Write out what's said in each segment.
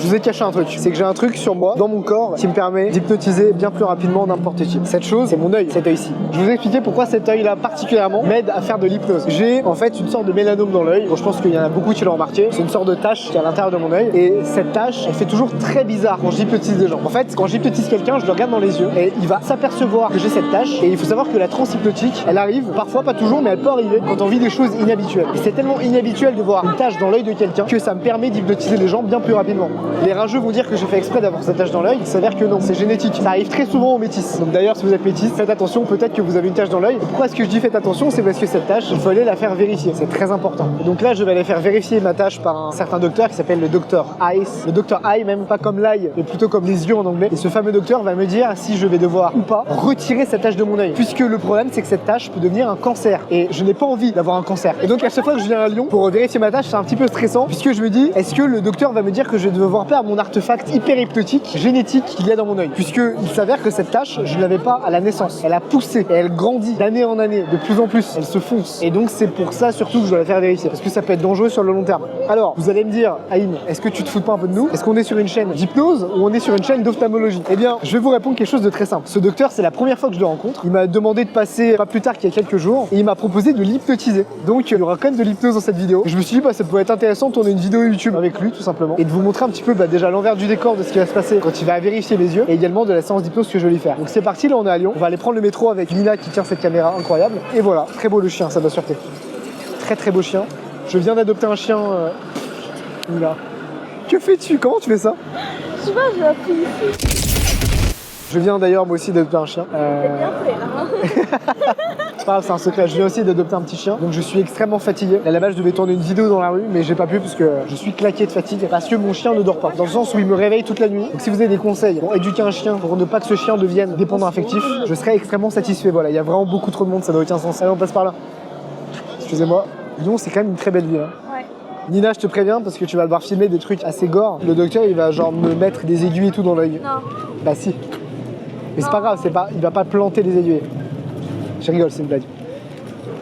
je vous ai caché un truc. C'est que j'ai un truc sur moi, dans mon corps, qui me permet d'hypnotiser bien plus rapidement n'importe qui. Cette chose, c'est mon œil, cet œil-ci. Je vais vous expliquer pourquoi cet œil-là particulièrement m'aide à faire de l'hypnose. J'ai en fait une sorte de mélanome dans l'œil. Bon, je pense qu'il y en a beaucoup qui l'ont remarqué. C'est une sorte de tache qui est à l'intérieur de mon œil. Et cette tache, elle fait toujours très bizarre quand j'hypnotise des gens. En fait, quand j'hypnotise quelqu'un, je le regarde dans les yeux et il va s'apercevoir que j'ai cette tache. Et il faut savoir que la transe hypnotique, elle arrive, parfois pas toujours, mais elle peut arriver quand on vit des choses inhabituelles. Et c'est tellement inhabituel de voir une tache dans l'œil de quelqu'un que ça me permet d'hypnotiser les gens bien plus rapidement. Les rageux vont dire que j'ai fait exprès d'avoir cette tache dans l'œil. Il s'avère que non, c'est génétique. Ça arrive très souvent aux métis. Donc d'ailleurs, si vous êtes métis, faites attention, peut-être que vous avez une tache dans l'œil. Pourquoi est-ce que je dis faites attention? C'est parce que cette tache, il faut aller la faire vérifier. C'est très important. Et donc là, je vais aller faire vérifier ma tache par un certain docteur qui s'appelle le docteur Eyes. Le docteur Eye, même pas comme l'eye, mais plutôt comme les yeux en anglais. Et ce fameux docteur va me dire si je vais devoir ou pas retirer cette tache de mon œil. Puisque le problème, c'est que cette tache peut devenir un cancer. Et je n'ai pas envie d'avoir un cancer. Et donc à chaque fois que je viens à Lyon pour vérifier ma tache, c'est un petit peu stressant. Puisque je me dis, est-ce que le docteur va me dire que je vais devoir perdre mon artefact hyper hypnotique, génétique qu'il y a dans mon œil? Puisque il s'avère que cette tache, je ne l'avais pas à la naissance. Elle a poussé et elle grandit d'année en année, de plus en plus. Elle se fonce. Et donc c'est pour ça surtout que je dois la faire vérifier. Parce que ça peut être dangereux sur le long terme. Alors, vous allez me dire, Aïm, est-ce que tu te fous pas un peu de nous? Est-ce qu'on est sur une chaîne d'hypnose ou on est sur une chaîne d'ophtalmologie? Eh bien, je vais vous répondre quelque chose de très simple. Ce docteur, c'est la première fois que je le rencontre. Il m'a demandé de passer pas plus tard qu'il y a quelques jours et il m'a proposé de l'hypnotiser. Donc, il y aura quand même de l'hypnose dans cette vidéo. Et je me suis dit, ça pourrait être intéressant de tourner une vidéo YouTube avec lui, tout simplement, et de vous montrer un petit peu déjà l'envers du décor de ce qui va se passer quand il va vérifier mes yeux et également de la séance d'hypnose que je vais lui faire. Donc, c'est parti, là, on est à Lyon. On va aller prendre le métro avec Lina qui tient cette caméra incroyable. Et voilà, très beau le chien, ça doit sûreté. Très très beau chien. Je viens d'adopter un chien. Lina. Que fais-tu? Comment tu fais ça? Je sais pas, je l'ai appris ici. Je viens d'ailleurs moi aussi d'adopter un chien. C'est bien fait, hein. C'est pas grave, c'est un secret. Je viens aussi d'adopter un petit chien. Donc je suis extrêmement fatigué. À la base, je devais tourner une vidéo dans la rue, mais j'ai pas pu parce que je suis claqué de fatigue. Parce que mon chien ne dort pas. Dans le sens où il me réveille toute la nuit. Donc si vous avez des conseils pour éduquer un chien, pour ne pas que ce chien devienne dépendant affectif, je serais extrêmement satisfait. Voilà, il y a vraiment beaucoup trop de monde, ça n'a aucun sens. Allez, on passe par là. Excusez-moi. Lyon, c'est quand même une très belle ville. Hein. Ouais. Nina, je te préviens parce que tu vas devoir filmer des trucs assez gore. Le docteur, il va genre me mettre des aiguilles et tout dans l'œil. Non. Bah si. Mais c'est pas grave, il va pas planter les aiguilles. Je rigole, c'est une blague.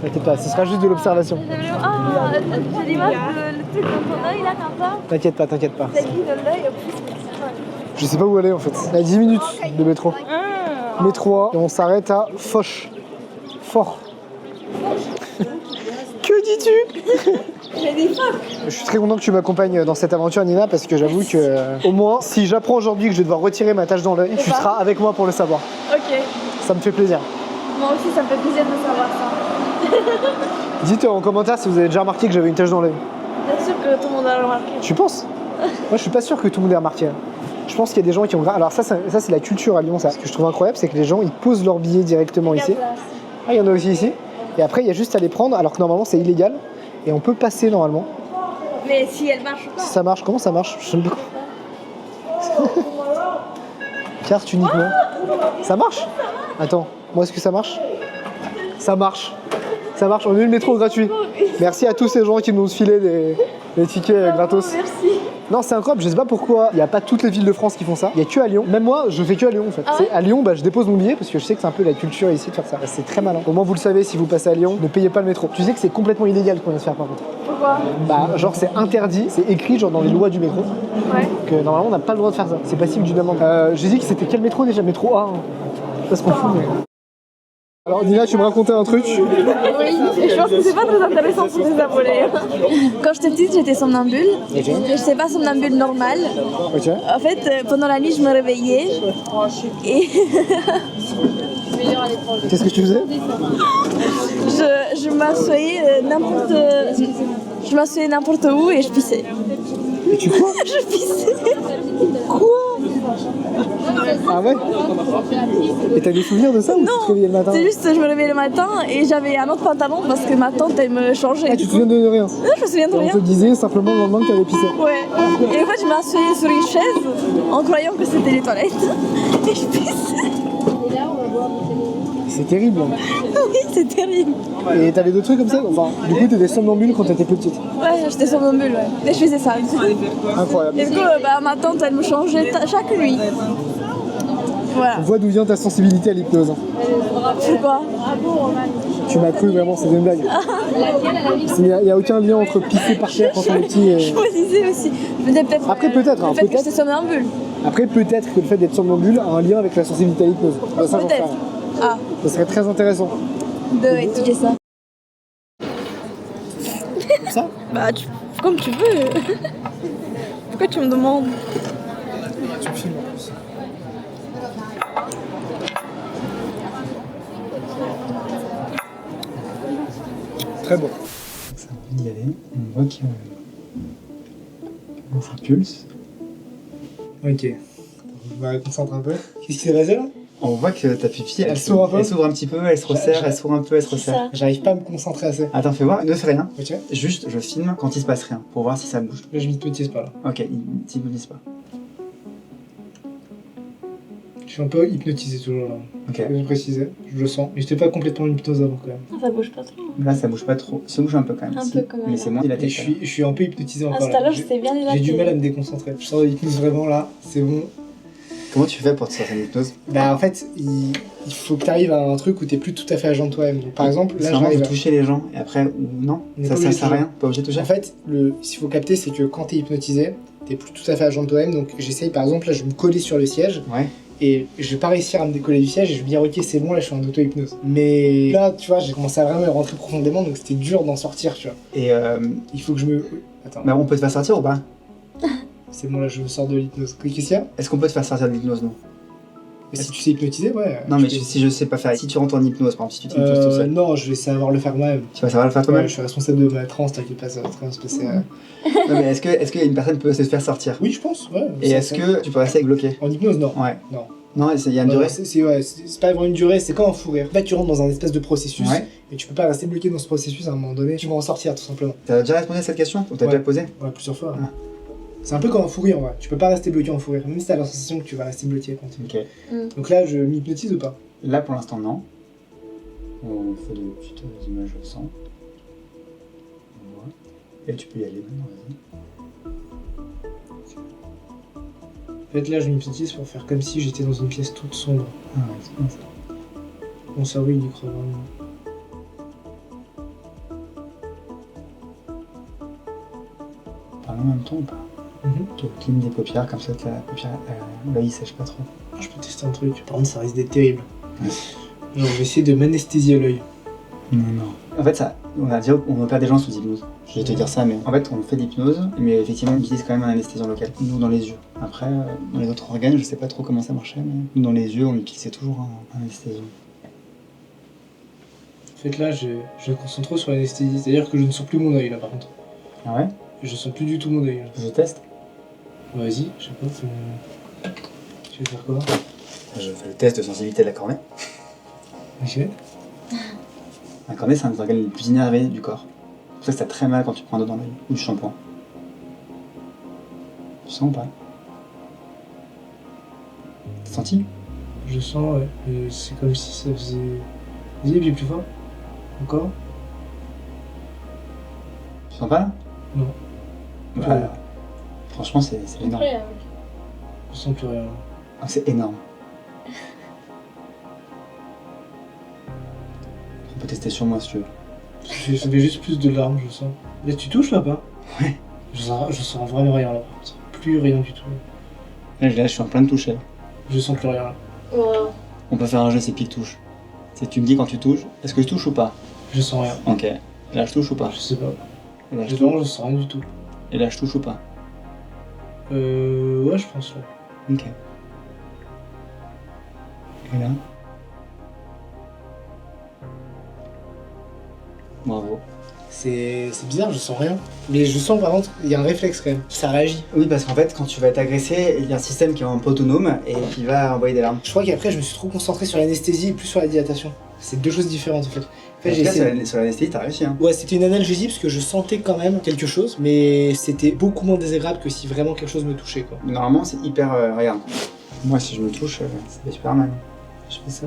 T'inquiète pas, ce sera juste de l'observation. Ah, j'ai l'image le truc dans ton œil là, comme ça. T'inquiète pas, t'inquiète pas. T'as dit dans l'œil, en plus. Je sais pas où aller en fait. Il y a 10 minutes de métro. Métro A, et on s'arrête à Foch. Fort. Que dis-tu? J'ai des phoques. Je suis très content que tu m'accompagnes dans cette aventure, Nina, parce que j'avoue que, au moins, si j'apprends aujourd'hui que je vais devoir retirer ma tache dans l'œil, tu seras avec moi pour le savoir. Ok. Ça me fait plaisir. Moi aussi, ça me fait plaisir de savoir ça. Dites en commentaire si vous avez déjà remarqué que j'avais une tache dans l'œil. Bien sûr que tout le monde a remarqué. Tu penses? Moi, je suis pas sûr que tout le monde ait remarqué. Je pense qu'il y a des gens qui ont... Alors ça c'est la culture à Lyon, ça. Ce que je trouve incroyable, c'est que les gens, ils posent leurs billets directement ici. Ah, il y en a aussi ici. Et après, il y a juste à les prendre, alors que normalement, c'est illégal. Et on peut passer normalement. Mais si elle marche ou pas? Si ça marche, comment ça marche? Je sais pas. Carte uniquement. Ça marche? Attends, moi est-ce que ça marche? Ça marche. Ça marche, on a eu le métro gratuit. Merci à tous ces gens qui nous ont filé des tickets gratos. Merci. Non, c'est incroyable, je sais pas pourquoi il n'y a pas toutes les villes de France qui font ça. Il y a que à Lyon. Même moi, je fais que à Lyon en fait. Ah ouais? À Lyon, je dépose mon billet parce que je sais que c'est un peu la culture ici de faire ça. C'est très malin. Au moins, vous le savez, si vous passez à Lyon, ne payez pas le métro. Tu sais que c'est complètement illégal qu'on vient de faire par contre. Pourquoi? Genre c'est interdit, c'est écrit genre dans les lois du métro. Ouais. Que normalement on n'a pas le droit de faire ça. C'est passible d'une amende. J'ai dit que c'était quel métro déjà? Métro A. Hein. Parce qu'on fout. Mais... Alors Nina, tu me racontais un truc? Oui, et je pense que c'est pas très intéressant pour les abonnés. Quand j'étais petite, j'étais somnambule. Ok. Mais je sais pas somnambule normale. Ok. En fait, pendant la nuit, je me réveillais et Qu'est-ce que tu faisais? je m'assoyais n'importe où et je pissais. Et tu quoi? Je pissais. Quoi? Ah ouais? Et t'as des souvenirs de ça ou tu te réveillais le matin? C'est juste je me réveillais le matin et j'avais un autre pantalon parce que ma tante elle me changeait. Ah, tu te souviens de rien? Non, je me souviens de Et rien. on te disait simplement le lendemain que t'avais pissé. Ouais. Et en fait, je m'asseyais sur une chaise en croyant que c'était les toilettes et je pissais. C'est terrible. Oui, c'est terrible. Et t'avais d'autres trucs comme ça? Enfin, du coup, t'étais somnambule quand t'étais petite. Ouais, j'étais somnambule, ouais. Et je faisais ça. Incroyable. Et du coup, ma tante, elle me changeait chaque nuit. Voilà. On voit d'où vient ta sensibilité à l'hypnose. Pourquoi? Tu m'as cru vraiment, c'est une blague. Il n'y a aucun lien entre pisser par terre quand on est petit et... Je me disais aussi. Je me disais peut-être. Après, peut-être, hein, Le fait que peut-être. j'étais somnambule. Après, peut-être que le fait d'être somnambule a un lien avec la sensibilité à l'hypnose. Ça, j'en sais Peut-être. rien. Ah, Ça serait très intéressant. de étudier ça. Comme ça? Bah, comme tu veux. Pourquoi tu me demandes? Tu me filmes en plus. Très bon. Ça a envie d'y aller. On voit que ça pulse. Ok. On va concentrer un peu. Qu'est-ce qui s'est passé là? On voit que ta pupille, Elle s'ouvre un peu. Elle s'ouvre un petit peu, elle se resserre, elle s'ouvre un peu, elle se C'est resserre. ça. J'arrive pas à me concentrer assez. Attends, fais voir, ne fais rien. Ok. Juste, je filme quand il se passe rien, pour voir si ça bouge. Là, je m'hypnotise pas là. Ok, il t'hypnotise pas. Je suis un peu hypnotisé toujours là. Ok. Je précisais, je le sens. Mais j'étais pas complètement en hypnose avant quand même. Ah, ça bouge pas trop. Là, ça bouge pas trop. Ça bouge un peu quand même. Un si. peu quand même, Mais c'est hein. moins dilaté. Et je suis un peu hypnotisé Ah, encore tout à là. l'heure, j'étais bien dilatée. J'ai du mal à me déconcentrer. Je sors de l'hypnose vraiment là, c'est bon. Comment tu fais pour te sortir d'hypnose? Bah en fait, il faut que tu arrives à un truc où t'es plus tout à fait agent de toi-même. Donc, par exemple, C'est là vraiment j'arrive de à... toucher les gens, et après, ou non, On est ça pas obligé de sert à toucher. rien, pas obligé de toucher. En fait, ce qu'il faut capter, c'est que quand t'es hypnotisé, t'es plus tout à fait agent de toi-même. Donc j'essaye, par exemple, là je vais me coller sur le siège. Ouais. Et je vais pas réussir à me décoller du siège et je vais me dire ok c'est bon là je suis en auto-hypnose. Mais là tu vois j'ai commencé à vraiment rentrer profondément donc c'était dur d'en sortir tu vois. Et Il faut que je me... Oui, attends, bah, on peut te faire sortir ou pas? c'est bon là je sors de l'hypnose. Qu'est-ce qu'il y a? Est-ce qu'on peut te faire sortir de l'hypnose, non? Et si tu sais hypnotiser ouais. Non, tu mais peux. si je sais pas faire, si tu rentres en hypnose, par exemple, si tu t'hypnoses tout seul, Non je vais savoir le faire moi-même. tu vas savoir le faire Ouais, toi-même? je suis responsable de ma transe, t'inquiète pas ça va très bien se passer. Non, mais est-ce qu'il y a une personne qui peut se faire sortir? Oui je pense ouais. Et est-ce que tu peux rester bloqué? En hypnose non. Ouais. Non. Non, il y a une Non, durée? c'est pas vraiment une durée, c'est comme un fou rire. En fait, tu rentres dans un espèce de processus, Ouais. et tu peux pas rester bloqué dans ce processus à un moment donné. Tu vas en sortir, tout simplement. T'as déjà répondu à cette question? Ou t'as Ouais. déjà posé? Ouais, plusieurs fois. Ah. C'est un peu comme un fou rire, en vrai. Tu peux pas rester bloqué en fou rire, même si t'as la sensation que tu vas rester bloqué quand tu... Ok. Donc là, je m'hypnotise ou pas? Là, pour l'instant, non. On fait des petites images au sang. On voit. Et tu peux y aller maintenant, vas-y. En fait, là, je m'hypnotise pour faire comme si j'étais dans une pièce toute sombre. Ah ouais, c'est bien ça. Mon cerveau, il y croit vraiment. Parle en même temps ou pas? Tu clines des paupières, comme ça, la paupière, là, il sèche pas trop. Je peux tester un truc. Par contre, ça risque d'être terrible. Ouais. Genre, je vais essayer de m'anesthésier l'œil. Non, non. En fait, ça, on opère des gens sous hypnose. Je vais te dire ça, mais en fait, on fait de l'hypnose, mais effectivement, on utilise quand même un anesthésiant local. Nous, dans les yeux. Après, dans les autres organes, je sais pas trop comment ça marchait, mais nous, dans les yeux, on utilisait toujours un anesthésiant. En fait, là, je me concentre trop sur l'anesthésie. C'est-à-dire que je ne sens plus mon œil, là, par contre. Ah ouais? Je sens plus du tout mon œil, là. Je teste? Vas-y, je sais pas, tu veux faire quoi? Je fais le test de sensibilité de la cornée. Ok. La cornée, c'est un des organes les plus innervés du corps. C'est pour ça que ça très mal quand tu prends un doigt dans l'œil ou du shampoing. Tu sens ou pas? T'as senti? Je sens, ouais. C'est comme si ça faisait... Vas-y, puis plus fort. Encore? Tu sens pas là? Non. Bah, franchement, c'est énorme. Incroyable. Je sens plus rien. Ah, c'est énorme. On peut tester sur moi si tu veux. Ça fait juste plus de larmes, je sens. Là, tu touches là pas? Ouais. Je sens vraiment rien là. Je sens plus rien du tout. Là, je suis en plein de toucher. Là. Je sens plus rien là. Wow. On peut faire un jeu, c'est pique-touche. C'est tu me dis quand tu touches, est-ce que je touche ou pas? Je sens rien. Ok. Là, je touche ou pas? Je sais pas. Et là, je touche. Vraiment, je sens rien du tout. Et là, je touche ou pas? Ouais, je pense là. Ok. Et là? Bravo. C'est bizarre, je sens rien. Mais je sens par contre, il y a un réflexe quand même. Ça réagit. Oui, parce qu'en fait, quand tu vas être agressé, il y a un système qui est un peu autonome et qui va envoyer des larmes. Je crois qu'après, je me suis trop concentré sur l'anesthésie et plus sur la dilatation. C'est deux choses différentes en fait. En fait, En j'ai tout cas, essayé... sur l'anesthésie, t'as réussi, hein. Ouais, c'était une analgésie parce que je sentais quand même quelque chose, mais c'était beaucoup moins désagréable que si vraiment quelque chose me touchait quoi. Normalement, c'est hyper... regarde. Moi, si je me touche, ça fait super mal. Je fais ça.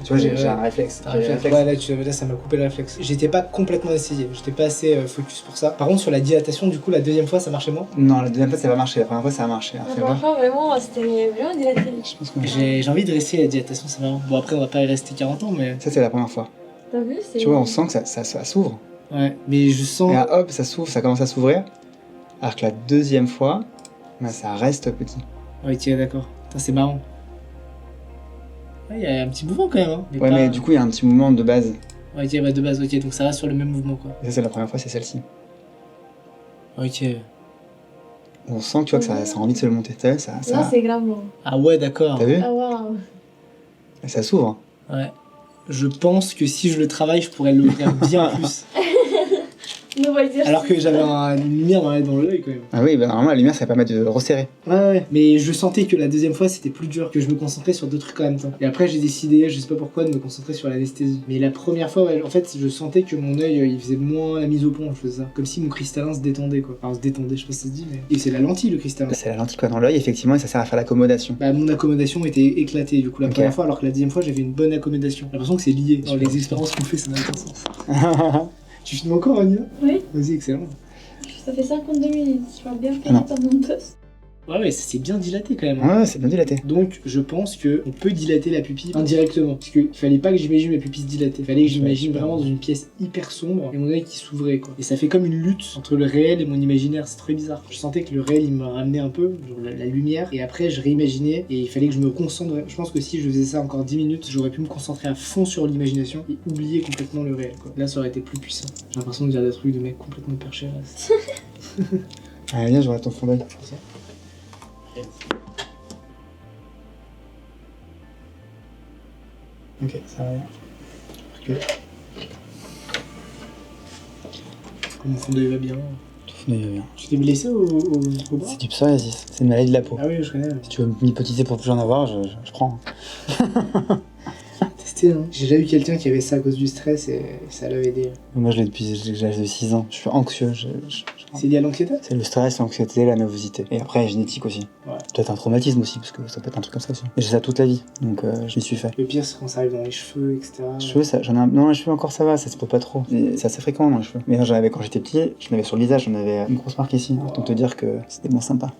Tu vois, j'ai un réflexe. J'ai un réflexe. Ouais, là, ça m'a coupé le réflexe. J'étais pas complètement anesthésié, j'étais pas assez focus pour ça. Par contre, sur la dilatation, du coup, la deuxième fois, ça marchait moins. Non, la deuxième fois, ça va marcher. La première fois, ça a marché. Hein. La Fais première voir. fois, vraiment, c'était vraiment dilaté. Je pense que... J'ai envie de réessayer la dilatation, c'est marrant. Bon, après, on va pas y rester 40 ans, mais. Ça, c'est la première fois. T'as vu, c'est... Tu vois, on sent que ça s'ouvre. Ouais, mais je sens... Et là, hop, ça s'ouvre, ça commence à s'ouvrir. Alors que la deuxième fois, bah, ça reste petit. Ouais, tiens, d'accord. Putain, c'est marrant. Ouais, il y a un petit mouvement quand même, hein. Ouais, mais du coup, il y a un petit mouvement de base. Ouais, ok, bah de base, ok, donc ça reste sur le même mouvement, quoi. Et ça, c'est la première fois, c'est celle-ci. Ok. On sent, tu vois, que ça a envie de se le monter. T'as vu, ça... Là, c'est grave long. Ah ouais, d'accord. T'as vu? Ah, waouh. Et ça s'ouvre. Ouais. Je pense que si je le travaille, je pourrais l'ouvrir bien plus. Nouveau exercice. Alors que j'avais une lumière dans l'œil quand même. Ah oui, bah normalement, la lumière, ça va permettre de resserrer. Ouais. Mais je sentais que la deuxième fois, c'était plus dur, que je me concentrais sur deux trucs en même temps. Et après, j'ai décidé, je sais pas pourquoi, de me concentrer sur l'anesthésie. Mais la première fois, ouais, en fait, je sentais que mon œil, il faisait moins la mise au point, je faisais ça. Comme si mon cristallin se détendait, quoi. Enfin, se détendait, je sais pas si ça se dit, mais... Et c'est la lentille, le cristallin. C'est la lentille quoi dans l'œil, effectivement, et ça sert à faire l'accommodation. Bah, mon accommodation était éclatée, du coup, la première fois, alors que la deuxième fois, j'avais une bonne accommodation. J'ai l'impression que c'est lié. Dans les expériences qu'on fait, ça n'a aucun sens. Tu filmes encore, Ania? Oui. Vas-y, excellent. Ça fait 52 minutes. Je vois bien fait Non. ta monteuse. Ouais, ça s'est bien dilaté quand même. Ouais, c'est bien dilaté. Donc, je pense que on peut dilater la pupille indirectement. Parce qu'il fallait pas que j'imagine ma pupille se dilater. Il fallait que j'imagine vraiment dans une pièce hyper sombre et mon œil qui s'ouvrait, quoi. Et ça fait comme une lutte entre le réel et mon imaginaire. C'est très bizarre. Je sentais que le réel, il me ramenait un peu, genre la lumière. Et après, je réimaginais et il fallait que je me concentre. Je pense que si je faisais ça encore 10 minutes, j'aurais pu me concentrer à fond sur l'imagination et oublier complètement le réel, quoi. Là, ça aurait été plus puissant. J'ai l'impression de dire des trucs de mecs complètement perchés. Allez, viens, je regarde ton fond d'œil. Ok, ça va. Recule. Mon fond d'œil va bien. Ton fond d'œil va bien. Tu t'es blessé au bras? C'est du psoriasis, c'est une maladie de la peau. Ah oui, je connais. Si tu veux m'hypotiser pour plus en avoir, je prends. Testé, hein. J'ai déjà eu quelqu'un qui avait ça à cause du stress et ça l'a aidé. Moi, je l'ai depuis l'âge de 6 ans. Je suis anxieux. C'est lié à l'anxiété? C'est le stress, l'anxiété, la nervosité. Et après, génétique aussi. Ouais. Peut-être un traumatisme aussi, parce que ça peut être un truc comme ça aussi. Et j'ai ça toute la vie, donc je m'y suis fait. Le pire, c'est quand ça arrive dans les cheveux, etc. Les cheveux, j'en ai non, les cheveux encore ça va, ça se peut pas trop. C'est assez fréquent dans les cheveux. Mais j'en avais quand j'étais petit, j'en avais sur le visage, j'en avais une grosse marque ici. Autant te dire que c'était moins sympa.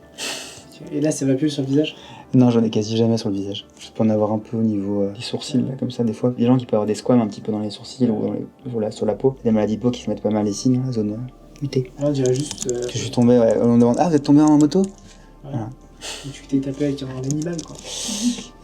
Et là, ça va plus sur le visage? Non, j'en ai quasi jamais sur le visage. Je peux en avoir un peu au niveau des sourcils, là, comme ça, des fois. Des gens qui peuvent avoir des squames un petit peu dans les sourcils ou sur la peau. Des maladies de peau qui se mettent pas mal ici, dans la zone mutée. Là, on dirait juste. Que je suis tombé, ouais. On me demande, ah, vous êtes tombé en moto? Ouais. Voilà. Tu t'es tapé avec un animal, quoi.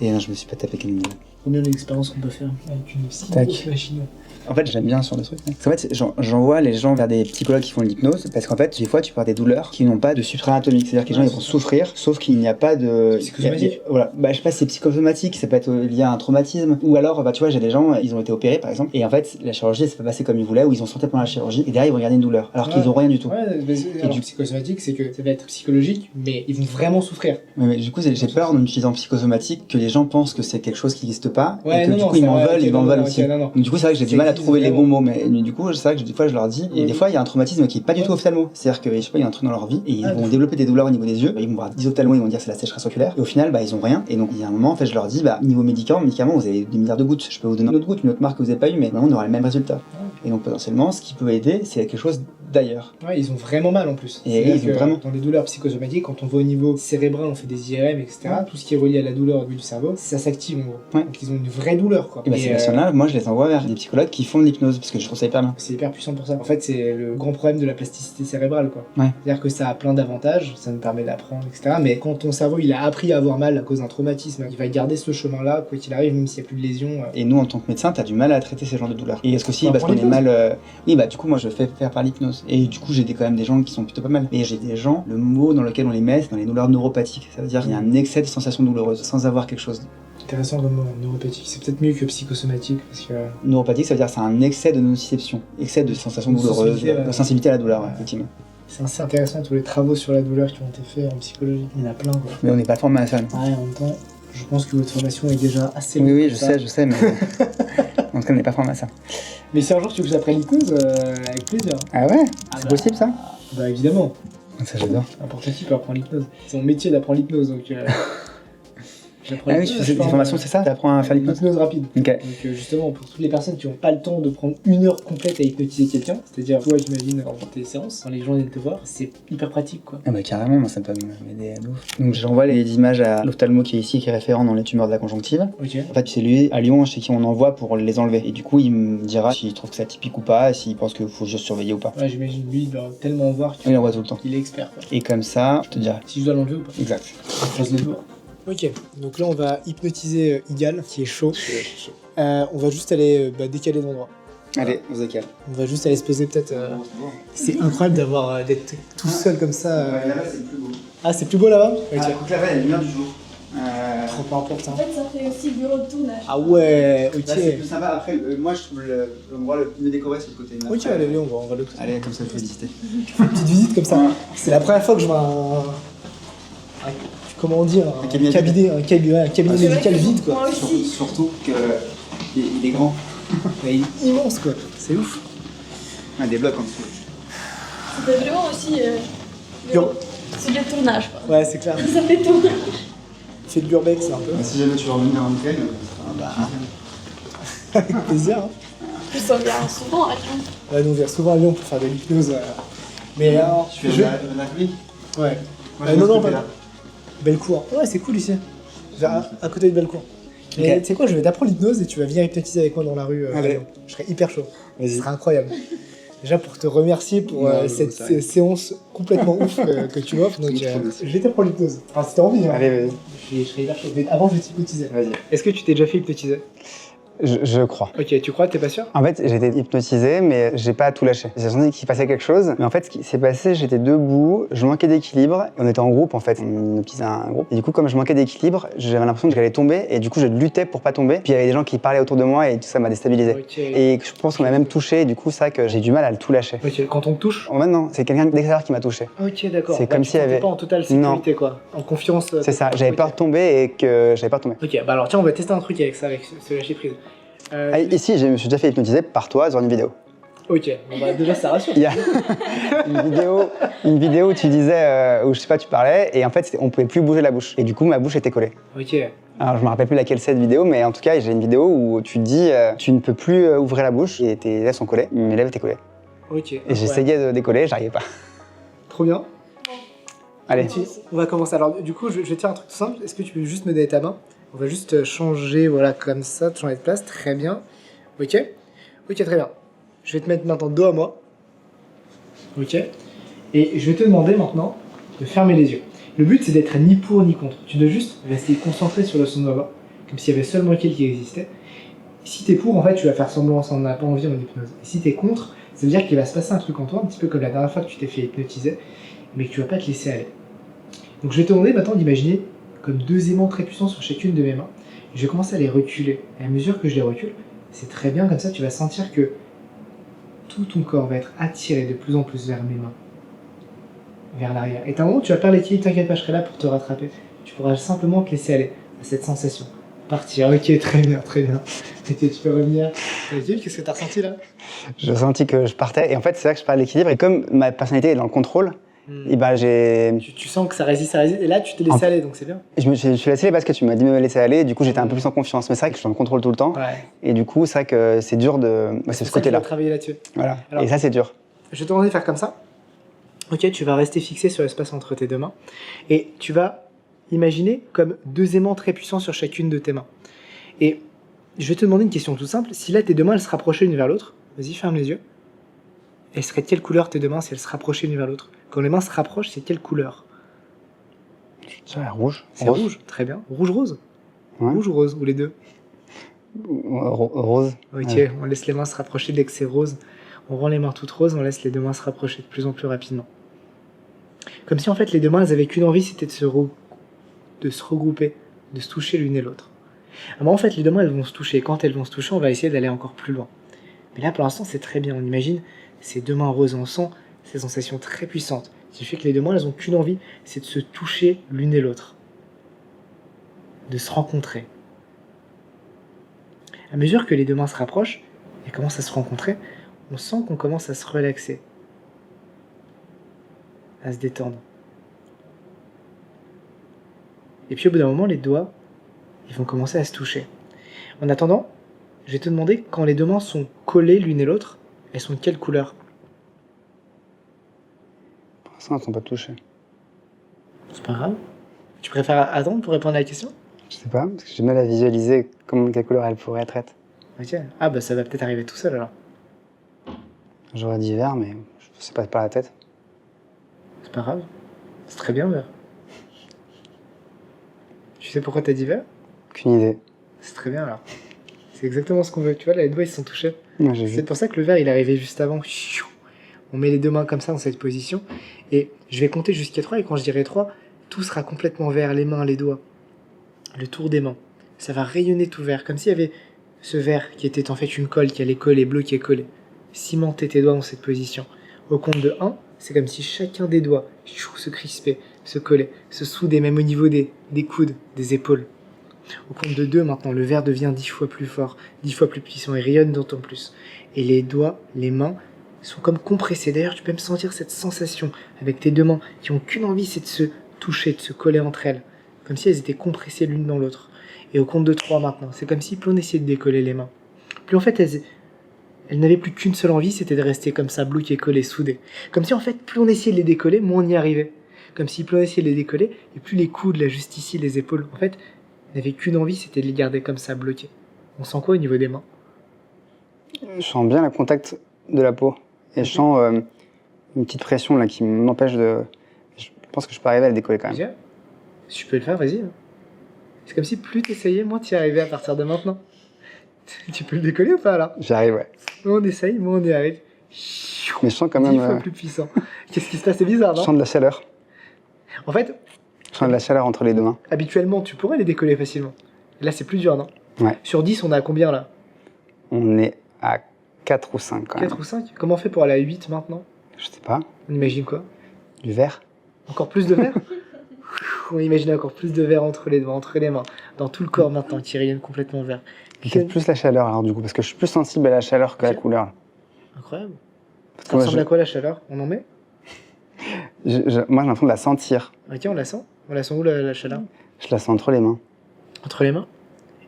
Et non, je me suis pas tapé avec un animal. Combien d'expériences qu'on peut faire avec une si Tac. grosse machine? En fait, j'aime bien ce genre de truc. Parce qu'en fait, j'envoie les gens vers des psychologues qui font de l'hypnose, parce qu'en fait, des fois, tu parles des douleurs qui n'ont pas de substrat anatomique. C'est-à-dire que les gens, ils vont souffrir, sauf qu'il n'y a pas de... Psychosomatique. Voilà. Bah, je sais pas si c'est psychosomatique, ça peut être lié à un traumatisme. Ou alors, bah, tu vois, j'ai des gens, ils ont été opérés, par exemple, et en fait, la chirurgie, ça s'est pas passé comme ils voulaient, ou ils ont sauté pendant la chirurgie, et derrière, ils vont regarder une douleur, alors qu'ils ont rien du tout. Ouais, alors psychosomatique, c'est que ça va être psychologique, mais ils vont vraiment souffrir. Ouais, mais du coup, j'ai peur en utilisant psychosomatique que les gens pensent que c'est quelque chose qui n'existe pas, Ouais, et que non, du non, coup, ils ça m'en va, veulent, ok, ils m'en non, veulent non, aussi. ok, non, non. Donc, du coup, c'est vrai que j'ai du Ça mal à existe trouver les bons vraiment. mots, mais du coup, c'est vrai que des fois, je leur dis, et des fois, il y a un traumatisme qui est pas du tout ophtalmo. C'est-à-dire que, je sais pas, il y a un truc dans leur vie, et ils vont développer des douleurs au niveau des yeux, ils vont voir 10 ophtalmos, ils vont dire c'est la sécheresse oculaire, et au final, bah, ils ont rien. Et donc, il y a un moment, en fait, je leur dis, bah, niveau médicaments, vous avez des milliards de gouttes. Je peux vous donner une autre goutte, une autre marque que vous avez pas eu, mais maintenant, on aura le même résultat. Et donc, potentiellement, ce qui peut aider, c'est quelque chose d'ailleurs. Ouais, ils ont vraiment mal en plus. Et C'est-à-dire ils ont que vraiment. Dans les douleurs psychosomatiques, quand on va au niveau cérébral, on fait des IRM, etc. Tout ce qui est relié à la douleur au niveau du cerveau, ça s'active en gros. Ouais. Donc ils ont une vraie douleur, quoi. Et bah, ces patients-là, moi, je les envoie vers des psychologues qui font de l'hypnose, parce que je trouve ça hyper bien. C'est hyper puissant pour ça. En fait, c'est le grand problème de la plasticité cérébrale, quoi. Ouais. C'est-à-dire que ça a plein d'avantages, ça nous permet d'apprendre, etc. Mais quand ton cerveau, il a appris à avoir mal à cause d'un traumatisme, il va garder ce chemin-là, quoi qu'il arrive, même s'il n'y a plus de lésions. Et nous, en tant que médecin, t'as du mal à traiter ces genres de douleurs. Et est-ce qu'aussi, Bah, parce pour qu'on est l'hypnose. mal. Oui, bah, du coup, moi, je fais faire par l'hypnose. Et du coup, j'ai quand même des gens qui sont plutôt pas mal. Et j'ai des gens, le mot dans lequel on les met, c'est dans les douleurs neuropathiques. Ça veut dire qu'il y a un excès de sensations douloureuses, sans avoir quelque chose. Intéressant comme mot, neuropathique. C'est peut-être mieux que psychosomatique, parce que... Neuropathique, ça veut dire que c'est un excès de nociception, excès de sensations douloureuses, Sensibilité, ouais. de sensibilité à la douleur, ouais, effectivement. C'est assez intéressant tous les travaux sur la douleur qui ont été faits en psychologie. Il y en a plein, quoi. Mais on n'est pas formé à ça. nous. Ouais, en même temps, je pense que votre formation est déjà assez Oui, longue oui, pour je ça. sais, mais. En tout cas, on n'est pas formé à ça. Mais si un jour tu veux que j'apprenne l'hypnose, avec plaisir. Ah ouais Ah C'est bah. possible ça Bah évidemment, Ça, j'adore. n'importe qui peut apprendre l'hypnose. C'est mon métier d'apprendre l'hypnose, donc... J'apprends Ah oui, l'hypnose, tu fais des formations, c'est ça? T'apprends à faire l'hypnose? Hypnose rapide. Ok. Donc justement, pour toutes les personnes qui n'ont pas le temps de prendre 1 heure complète à hypnotiser quelqu'un, c'est-à-dire toi j'imagine dans tes séances, quand les gens viennent te voir, c'est hyper pratique quoi. Ah bah carrément, moi ça peut m'aider à ouf. Donc j'envoie les images à l'ophtalmo qui est ici, qui est référent dans les tumeurs de la conjonctive. Ok. En fait, c'est lui à Lyon chez qui on envoie pour les enlever. Et du coup, il me dira s'il trouve que c'est atypique ou pas, et s'il pense qu'il faut juste surveiller ou pas. Ouais, j'imagine lui il doit tellement en voir Il envoie tout le temps. qu'il est expert quoi. Et comme ça, je te dirai. Si je dois l'enlever ou pas. Exact. Je croise les doigts. Ok, donc là on va hypnotiser Igal, qui est chaud. On va juste aller décaler d'endroit. Allez, on se décale. On va juste aller se poser peut-être. C'est incroyable d'être tout seul comme ça. Là-bas, c'est le plus beau. Ah, c'est plus beau là-bas? Ok. Ah, écoute, là-bas, il y a la lumière du jour. Trop pas important. En fait, ça fait aussi bureau de tournage. Ah ouais, ok. Là, c'est plus sympa. Après, moi, je trouve l'endroit le mieux décoré, c'est le côté. Ok, allez, viens, on va le côté. Allez, comme ça, tu peux visiter. Une petite visite comme ça. Ouais. C'est la première fois que je vois comment dire, un cabinet cabinet médical vide quoi. Moi aussi. Surtout qu'il est grand. Il est immense quoi, c'est ouf. Ah, des blocs en dessous. C'était vraiment aussi c'est du tournage quoi. Ouais, c'est clair. Ça fait tout. C'est de l'urbex un peu. Si jamais tu veux revenir en week-end, Avec plaisir. Hein. Je sens bien souvent à Lyon. Ouais, nous on vient souvent à Lyon pour faire de l'hypnose. Mais alors, tu fais de la République? Ouais. Moi, Non, pas pas Bellecour. Ouais, c'est cool ici. À côté de Bellecour. Mais Ok. tu sais quoi, je vais t'apprendre l'hypnose et tu vas venir hypnotiser avec moi dans la rue. Allez. à Lyon. Je serais hyper chaud. Ce Vas-y. serait incroyable. Déjà pour te remercier pour Non, cette ça va. séance complètement ouf que tu m'offres. Donc Je te remercie. je vais t'apprendre l'hypnose. Enfin, si t'as envie. Hein. Allez, vas-y. Je serais hyper chaud. Mais avant, je vais t'hypnotiser. Vas-y. Est-ce que tu t'es déjà fait hypnotiser? Je crois. Ok, tu crois? T'es pas sûr? En fait, j'ai été hypnotisé, mais j'ai pas tout lâché. J'ai senti qu'il passait quelque chose. Mais en fait, ce qui s'est passé, j'étais debout, je manquais d'équilibre. On était en groupe, en fait. On hypnotisait un groupe. Et du coup, comme je manquais d'équilibre, j'avais l'impression que j'allais tomber. Et du coup, je luttais pour pas tomber. Puis il y avait des gens qui parlaient autour de moi et tout ça m'a déstabilisé. Ok. Et je pense qu'on m'a même touché. Et du coup, c'est vrai que j'ai du mal à le tout lâcher. Ok, quand on te touche? En fait, non, c'est quelqu'un d'extérieur qui m'a touché. Ok, d'accord. C'est comme tu s'il y te sentais avait- pas en totale sécurité quoi. En confiance. C'est ça, j'avais Ok. peur de tomber et que j'avais peur de tomber. Ok, bah alors tiens, on va tester un truc avec ça, avec ce lâcher prise. Ah, ici, je me suis déjà fait hypnotiser par toi sur une vidéo. Ok, bon bah déjà ça rassure. Il y a une vidéo où tu disais, où je sais pas, tu parlais, et en fait, on pouvait plus bouger la bouche. Et du coup, ma bouche était collée. Ok, Alors, je me rappelle plus laquelle c'est cette vidéo, mais en tout cas, j'ai une vidéo où tu te dis, tu ne peux plus ouvrir la bouche, et tes lèvres sont collées, mes lèvres étaient collées. ok. Et j'essayais de décoller, j'arrivais pas. Trop bien. Allez. On va commencer. Alors du coup, je vais te faire un truc tout simple. Est-ce que tu peux juste me donner ta main? On va juste changer, voilà, comme ça, changer de place. Très bien. Ok. Ok, très bien. Je vais te mettre maintenant dos à moi. Ok. Et je vais te demander maintenant de fermer les yeux. Le but, c'est d'être ni pour ni contre. Tu dois juste rester concentré sur le son de ma voix, comme s'il y avait seulement qu'il qui existait. Si t'es pour, en fait, tu vas faire semblant, ça n'en a pas envie en hypnose. Et si t'es contre, ça veut dire qu'il va se passer un truc en toi, un petit peu comme la dernière fois que tu t'es fait hypnotiser, mais que tu vas pas te laisser aller. Donc je vais te demander maintenant d'imaginer comme 2 aimants très puissants sur chacune de mes mains. Et je vais commencer à les reculer. Et à mesure que je les recule, c'est très bien, comme ça tu vas sentir que tout ton corps va être attiré de plus en plus vers mes mains, vers l'arrière. Et à un moment, tu vas perdre l'équilibre, t'inquiète pas, je serai là pour te rattraper. Tu pourras simplement te laisser aller à cette sensation. Partir, ok, très bien, très bien. Ok, tu peux revenir. Gilles, qu'est-ce que t'as ressenti là? J'ai senti que je partais, et en fait, c'est là que je parlais d'équilibre, et comme ma personnalité est dans le contrôle, et ben j'ai. Tu sens que ça résiste, et là tu t'es laissé aller, donc c'est bien. Je me suis laissé aller parce que tu m'as dit de me laisser aller, et du coup, j'étais un peu plus en confiance. Mais c'est vrai que je suis dans le contrôle tout le temps, Ouais. et du coup, c'est vrai que c'est dur de. Bah, c'est ce pour ça que je côté-là. vais travailler là-dessus. Voilà. Alors- Et ça, c'est dur. Je vais te demander de faire comme ça. Ok, tu vas rester fixé sur l'espace entre tes 2 mains. Et tu vas imaginer comme 2 aimants très puissants sur chacune de tes mains. Et je vais te demander une question toute simple. Si là, tes 2 mains, elles se rapprochaient l'une vers l'autre, vas-y, ferme les yeux. Elles seraient de quelle couleur tes 2 mains si elles se rapprochaient l'une vers l'autre? Quand les mains se rapprochent, c'est quelle couleur? Rouge. C'est rouge. Très bien. Rouge-rose? Ouais. Rouge ou rose? Ou les deux? Rose. Ok, Ouais. on laisse les mains se rapprocher dès que c'est rose. On rend les mains toutes roses, on laisse les 2 mains se rapprocher de plus en plus rapidement. Comme si en fait les 2 mains, elles avaient qu'une envie, c'était de se regrouper, de se toucher l'une et l'autre. Alors en fait, les 2 mains, elles vont se toucher. Et quand elles vont se toucher, on va essayer d'aller encore plus loin. Mais là, pour l'instant, c'est très bien. On imagine ces 2 mains roses ensemble, ces sensations très puissantes. Ce qui fait que les 2 mains, elles ont qu'une envie, c'est de se toucher l'une et l'autre. De se rencontrer. À mesure que les 2 mains se rapprochent et commencent à se rencontrer, on sent qu'on commence à se relaxer, à se détendre. Et puis au bout d'un moment, les doigts Ils vont commencer à se toucher. En attendant, je vais te demander, quand les deux mains sont collées l'une et l'autre, elles sont de quelle couleur? Pour l'instant, elles ne sont pas touchées. C'est pas grave. Tu préfères attendre pour répondre à la question? Je sais pas, parce que j'ai mal à visualiser quelle couleur elle pourrait être. Ok. Ah bah ça va peut-être arriver tout seul alors. J'aurais dit vert, mais je sais pas par la tête. C'est pas grave. C'est très bien vert. Tu sais pourquoi t'as dit vert? Aucune idée. C'est très bien alors. C'est exactement ce qu'on veut. Tu vois, là, les doigts ils se sont touchés. Moi, j'ai C'est vu. pour ça que le vert il est arrivé juste avant. On met les deux mains comme ça dans cette position. Et je vais compter jusqu'à 3. Et quand je dirai 3, tout sera complètement vert. Les mains, les doigts. Le tour des mains. Ça va rayonner tout vert. Comme s'il y avait ce vert qui était en fait une colle qui allait coller, bloquer, coller. Cimenter tes doigts dans cette position. Au compte de 1, c'est comme si chacun des doigts se crispait, se collait, se soudait même au niveau des coudes, des épaules. Au compte de 2, maintenant, le verre devient 10 fois plus fort, 10 fois plus puissant et rayonne d'autant plus. Et les doigts, les mains, sont comme compressés. D'ailleurs, tu peux même sentir cette sensation avec tes deux mains qui n'ont qu'une envie, c'est de se toucher, de se coller entre elles. Comme si elles étaient compressées l'une dans l'autre. Et au compte de 3 maintenant, c'est comme si plus on essayait de décoller les mains. Plus en fait, elles n'avaient plus qu'une seule envie, c'était de rester comme ça, bloquées, collées, soudées. Comme si en fait, plus on essayait de les décoller, moins on y arrivait. Comme si plus on essayait de les décoller, et plus les coudes, là, juste ici, les épaules, en fait, n'avaient qu'une envie, c'était de les garder comme ça, bloquées. On sent quoi au niveau des mains? Je sens bien le contact de la peau. Et je sens une petite pression là qui m'empêche de... Je pense que je peux arriver à le décoller quand même. Déjà, si tu peux le faire, vas-y. Hein. C'est comme si plus t'essayais, moins t'y arrivais à partir de maintenant. Tu peux le décoller ou pas là? J'arrive, ouais. Moins on essaye, moins on y arrive. Mais je sens quand 10 même... fois plus puissant. Qu'est-ce qui se passe? C'est bizarre, je non? sens de la chaleur. En fait, Je sens de la chaleur entre les deux mains. habituellement, tu pourrais les décoller facilement. Là, c'est plus dur, non? Ouais. Sur 10, on est à combien là? On est à 4 ou 5 quand même. 4 ou 5? Comment on fait pour aller à 8 maintenant? Je sais pas. On imagine quoi? Du vert. Encore plus de verre? On imagine encore plus de verre entre les doigts, entre les mains, dans tout le corps maintenant, qui rayonne complètement vert. Peut-être plus la chaleur alors du coup, parce que je suis plus sensible à la chaleur que à la Ok. couleur. Incroyable. Parce que Ça moi, ressemble à quoi la chaleur? On en met? moi j'ai l'impression de la sentir. Ok, on la sent? On la sent où la chaleur? Je la sens entre les mains. Entre les mains?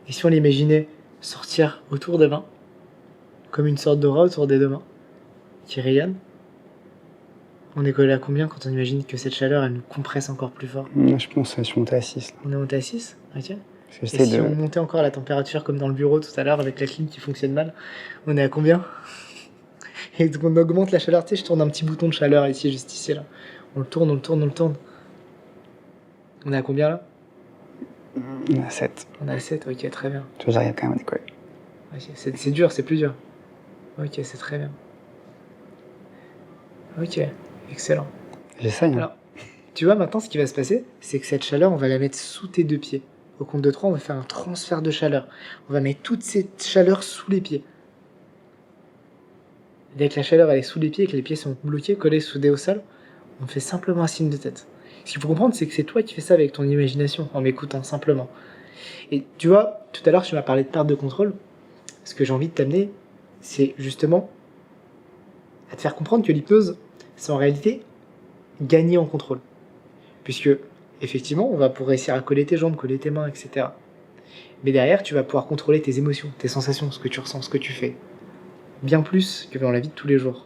Et si on l'imaginait sortir autour des mains, comme une sorte d'aura autour des deux mains, qui rayonne, on est collé à combien quand on imagine que cette chaleur, elle nous compresse encore plus fort? Moi, je pense que je suis monté à 6. Là. On est monté à 6? Ok. Parce que Et j'essaie si de... on montait encore la température comme dans le bureau tout à l'heure avec la clim qui fonctionne mal, on est à combien? Et donc on augmente la chaleur, tu sais, je tourne un petit bouton de chaleur ici, juste ici, là. On le tourne, on le tourne, on le tourne. On est à combien là? On est à 7. On est à 7, ok, très bien. Tu vois, j'arrive quand même à décoller. Ok, c'est dur, c'est plus dur. Ok, c'est très bien. Ok, excellent. J'essaye. Hein. Alors, tu vois, maintenant, ce qui va se passer, c'est que cette chaleur, on va la mettre sous tes deux pieds. Au compte de 3, on va faire un transfert de chaleur. On va mettre toute cette chaleur sous les pieds. Dès que la chaleur elle est sous les pieds et que les pieds sont bloqués, collés, soudés au sol, on fait simplement un signe de tête. Ce qu'il faut comprendre, c'est que c'est toi qui fais ça avec ton imagination, en m'écoutant simplement. Et tu vois, tout à l'heure, tu m'as parlé de perte de contrôle. Ce que j'ai envie de t'amener, c'est justement à te faire comprendre que l'hypnose, c'est en réalité gagner en contrôle. Puisque, effectivement, on va pouvoir réussir à coller tes jambes, coller tes mains, etc. Mais derrière, tu vas pouvoir contrôler tes émotions, tes sensations, ce que tu ressens, ce que tu fais. Bien plus que dans la vie de tous les jours.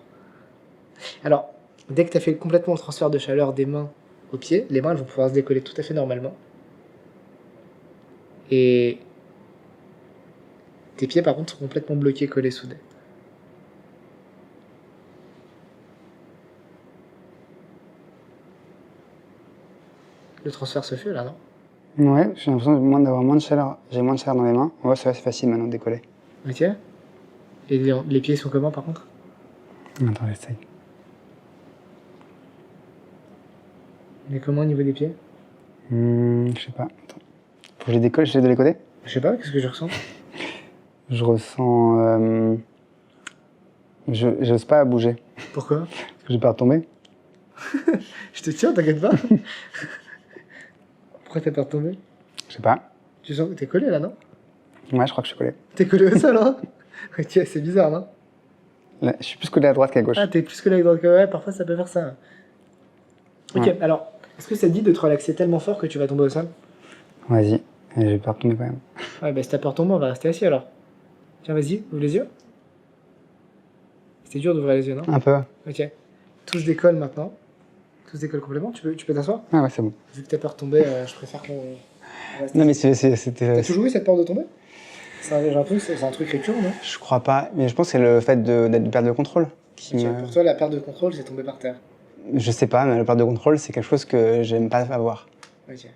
Alors, dès que tu as fait complètement le transfert de chaleur des mains aux pieds, les mains elles vont pouvoir se décoller tout à fait normalement. Et tes pieds, par contre, sont complètement bloqués, collés, soudés. Le transfert se fait là, non? Ouais, j'ai l'impression d'avoir moins de chaleur. J'ai moins de chaleur dans les mains. Ouais, c'est facile maintenant de décoller. Ok. Et les pieds sont comment par contre? Attends, j'essaye. Mais comment au niveau des pieds? Je sais pas. Attends. Faut que je les décolle, j'essaie de les coller. Je sais pas, qu'est-ce que je ressens? Je ressens... J'ose pas bouger. Pourquoi? Parce que j'ai peur de tomber. Je te tiens, t'inquiète pas. Pourquoi t'as peur de tomber? Je sais pas. Tu sens que t'es collé là, non? Ouais, je crois que je suis collé. T'es collé au sol, hein? Ok, c'est bizarre, non? Là, je suis plus collé à droite qu'à gauche. Ah, t'es plus collé avec droite que ouais, parfois ça peut faire ça. Ok, Ouais. alors, est-ce que ça te dit de te relaxer tellement fort que tu vas tomber au sol? Vas-y. Et j'ai peur de tomber quand même. Ouais, bah si t'as peur de tomber, on va rester assis alors. Tiens, vas-y, ouvre les yeux. C'était dur d'ouvrir les yeux, non? Un peu. Ok. Tout se décolle maintenant. Tout se décolle complètement. Tu peux t'asseoir? Ah ouais, c'est bon. Vu que t'as peur de tomber, je préfère qu'on reste Non, mais assis. c'était. T'as toujours eu cette peur de tomber? J'ai un peu, c'est un truc récurrent, non? Je crois pas, mais je pense que c'est le fait de perdre le contrôle qui Ok, me. pour toi, la perte de contrôle, c'est tomber par terre. Je sais pas, mais la perte de contrôle, c'est quelque chose que j'aime pas avoir. Ok.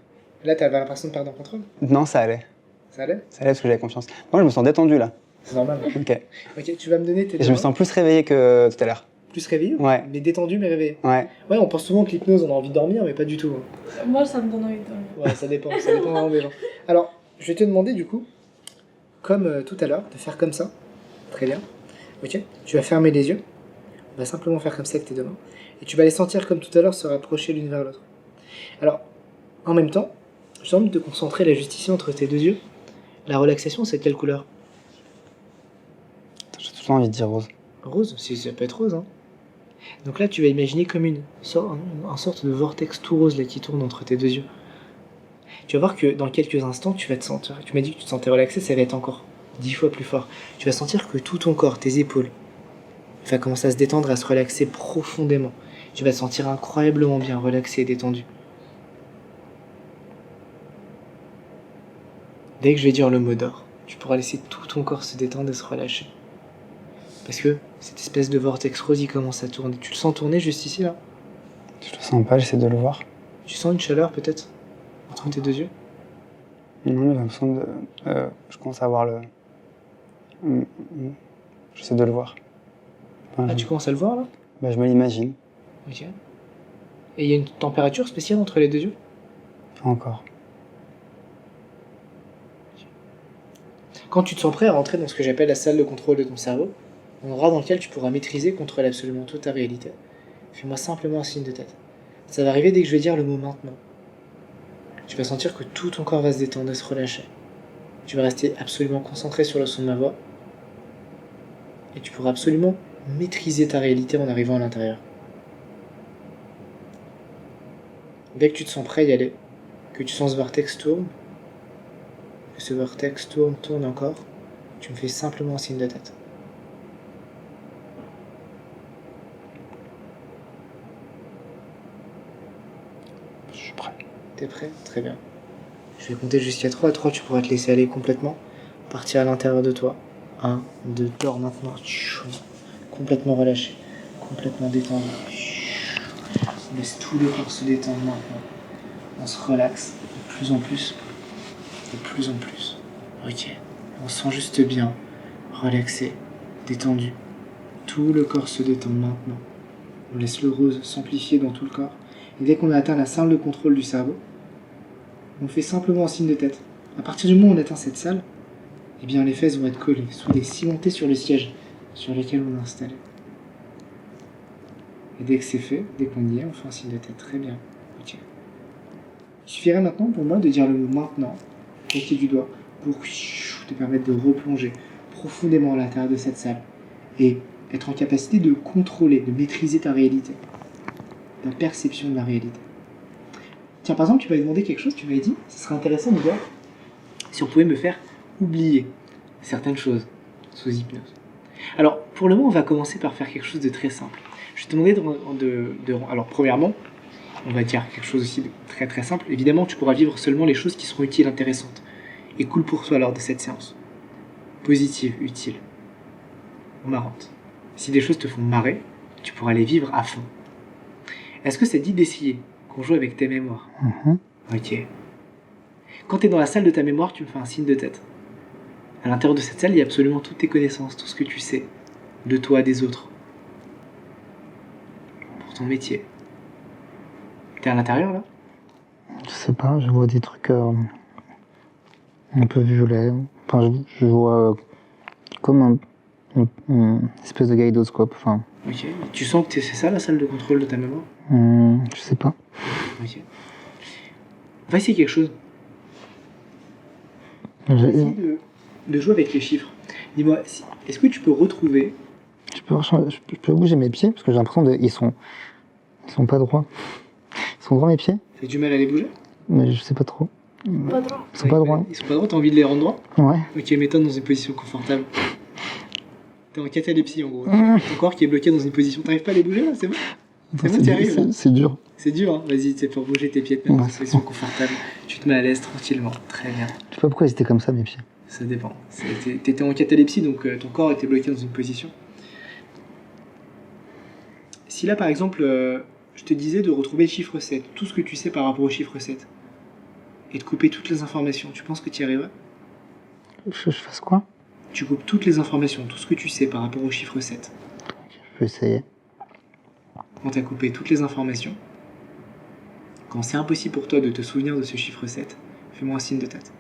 Là, t'avais l'impression de perdre le contrôle? Non, ça allait. Ça allait? Ça allait parce que j'avais confiance. Moi, je me sens détendu là. C'est normal. Ok. Ok, tu vas me donner tes Et je deux me mains. sens plus réveillé que tout à l'heure. Plus réveillé? Ouais. Mais détendu, mais réveillé. Ouais. Ouais, on pense souvent que l'hypnose, on a envie de dormir, mais pas du tout. Moi, ça me donne envie de dormir. Ouais, ça dépend vraiment des gens. Alors, je vais te demander du coup, comme tout à l'heure, de faire comme ça. Très bien. Ok, tu vas fermer les yeux. On va simplement faire comme ça avec tes deux mains. Et tu vas les sentir comme tout à l'heure se rapprocher l'une vers l'autre. Alors, en même temps, je te demande de te concentrer là juste ici entre tes deux yeux. La relaxation, c'est de quelle couleur? J'ai tout le temps envie de dire rose. Rose, si ça peut être rose. Hein. Donc là, tu vas imaginer comme une sorte de vortex tout rose là, qui tourne entre tes deux yeux. Tu vas voir que dans quelques instants, tu vas te sentir. Tu m'as dit que tu te sentais relaxé, ça va être encore 10 fois plus fort. Tu vas sentir que tout ton corps, tes épaules, va commencer à se détendre, à se relaxer profondément. Tu vas te sentir incroyablement bien relaxé et détendu. Dès que je vais dire le mot d'or, tu pourras laisser tout ton corps se détendre et se relâcher. Parce que cette espèce de vortex rose, il commence à tourner. Tu le sens tourner juste ici, là? Je le sens pas, j'essaie de le voir. Tu sens une chaleur, peut-être? Entre tes deux yeux? Non, mais j'ai l'impression de. Je commence à voir le. J'essaie de le voir. Enfin, Ah, tu commences à le voir, là? Bah, je me l'imagine. Ok. Et il y a une température spéciale entre les deux yeux? Pas encore. Quand tu te sens prêt à rentrer dans ce que j'appelle la salle de contrôle de ton cerveau, un endroit dans lequel tu pourras maîtriser, contrôler absolument toute ta réalité, fais-moi simplement un signe de tête. Ça va arriver dès que je vais dire le mot maintenant. Tu vas sentir que tout ton corps va se détendre et se relâcher. Tu vas rester absolument concentré sur le son de ma voix. Et tu pourras absolument maîtriser ta réalité en arrivant à l'intérieur. Dès que tu te sens prêt à y aller, que tu sens ce vortex tourne, que ce vortex tourne encore, tu me fais simplement un signe de tête. Je suis prêt. T'es prêt? Très bien. Je vais compter jusqu'à 3. À 3, tu pourras te laisser aller complètement. Partir à l'intérieur de toi. 1, 2, dors maintenant. Complètement relâché. Complètement détendu. On laisse tout le corps se détendre maintenant. On se relaxe de plus en plus. De plus en plus. Ok. On se sent juste bien. Relaxé. Détendu. Tout le corps se détend maintenant. On laisse le rose s'amplifier dans tout le corps. Et dès qu'on a atteint la salle de contrôle du cerveau, on fait simplement un signe de tête. À partir du moment où on atteint cette salle, eh bien les fesses vont être collées, soudées, cimentées sur le siège sur lequel on est installé. Et dès que c'est fait, dès qu'on y est, on fait un signe de tête. Très bien. Ok. Il suffirait maintenant pour moi de dire le mot maintenant, claquer du doigt, pour te permettre de replonger profondément à l'intérieur de cette salle et être en capacité de contrôler, de maîtriser ta réalité, ta perception de la réalité. Tiens, par exemple, tu m'avais demandé quelque chose, tu m'avais dit, ce serait intéressant de voir si on pouvait me faire oublier certaines choses sous hypnose. Alors, pour le moment, on va commencer par faire quelque chose de très simple. Je vais te demander alors, premièrement, on va dire quelque chose aussi de très très simple. Évidemment, tu pourras vivre seulement les choses qui seront utiles, intéressantes et cool pour toi lors de cette séance. Positives, utiles, marrantes. Si des choses te font marrer, tu pourras les vivre à fond. Est-ce que ça te dit d'essayer qu'on joue avec tes mémoires? Ok. Quand tu es dans la salle de ta mémoire, tu me fais un signe de tête. À l'intérieur de cette salle, il y a absolument toutes tes connaissances, tout ce que tu sais, de toi, des autres, pour ton métier. T'es à l'intérieur, là? Je sais pas, je vois des trucs un peu violets. Enfin, je vois comme une espèce de kaléidoscope. Enfin, Ok. Tu sens que c'est ça, la salle de contrôle de ta mémoire? je sais pas. Ok. On va essayer quelque chose. On va essayer de jouer avec les chiffres. Dis-moi, est-ce que tu peux retrouver... Je peux bouger mes pieds parce que j'ai l'impression qu'ils sont pas droits. Ils sont droits mes pieds, T'as du mal à les bouger? mais je sais pas trop. Pas droit. Ils sont pas droits. Ils sont pas droits, t'as envie de les rendre droits? Ouais. Ok, mets-toi dans une position confortable. T'es en catalepsie en gros. Ton corps qui est bloqué dans une position. T'arrives pas à les bouger là, c'est bon? C'est bon, t'y arrives là. C'est dur. C'est dur, hein. Vas-y, c'est pour bouger tes pieds, te mettre dans Ouais, une position confortable. Tu te mets à l'aise tranquillement. Très bien. Je sais pas pourquoi ils étaient comme ça, mes pieds. Ça dépend. T'étais en catalepsie, donc ton corps était bloqué dans une position. Si là, par exemple, je te disais de retrouver le chiffre 7, tout ce que tu sais par rapport au chiffre 7, et de couper toutes les informations, tu penses que tu y arriverais? Je fasse quoi? Tu coupes toutes les informations, tout ce que tu sais par rapport au chiffre 7. Je vais essayer. Quand tu as coupé toutes les informations, quand c'est impossible pour toi de te souvenir de ce chiffre 7, fais-moi un signe de tête.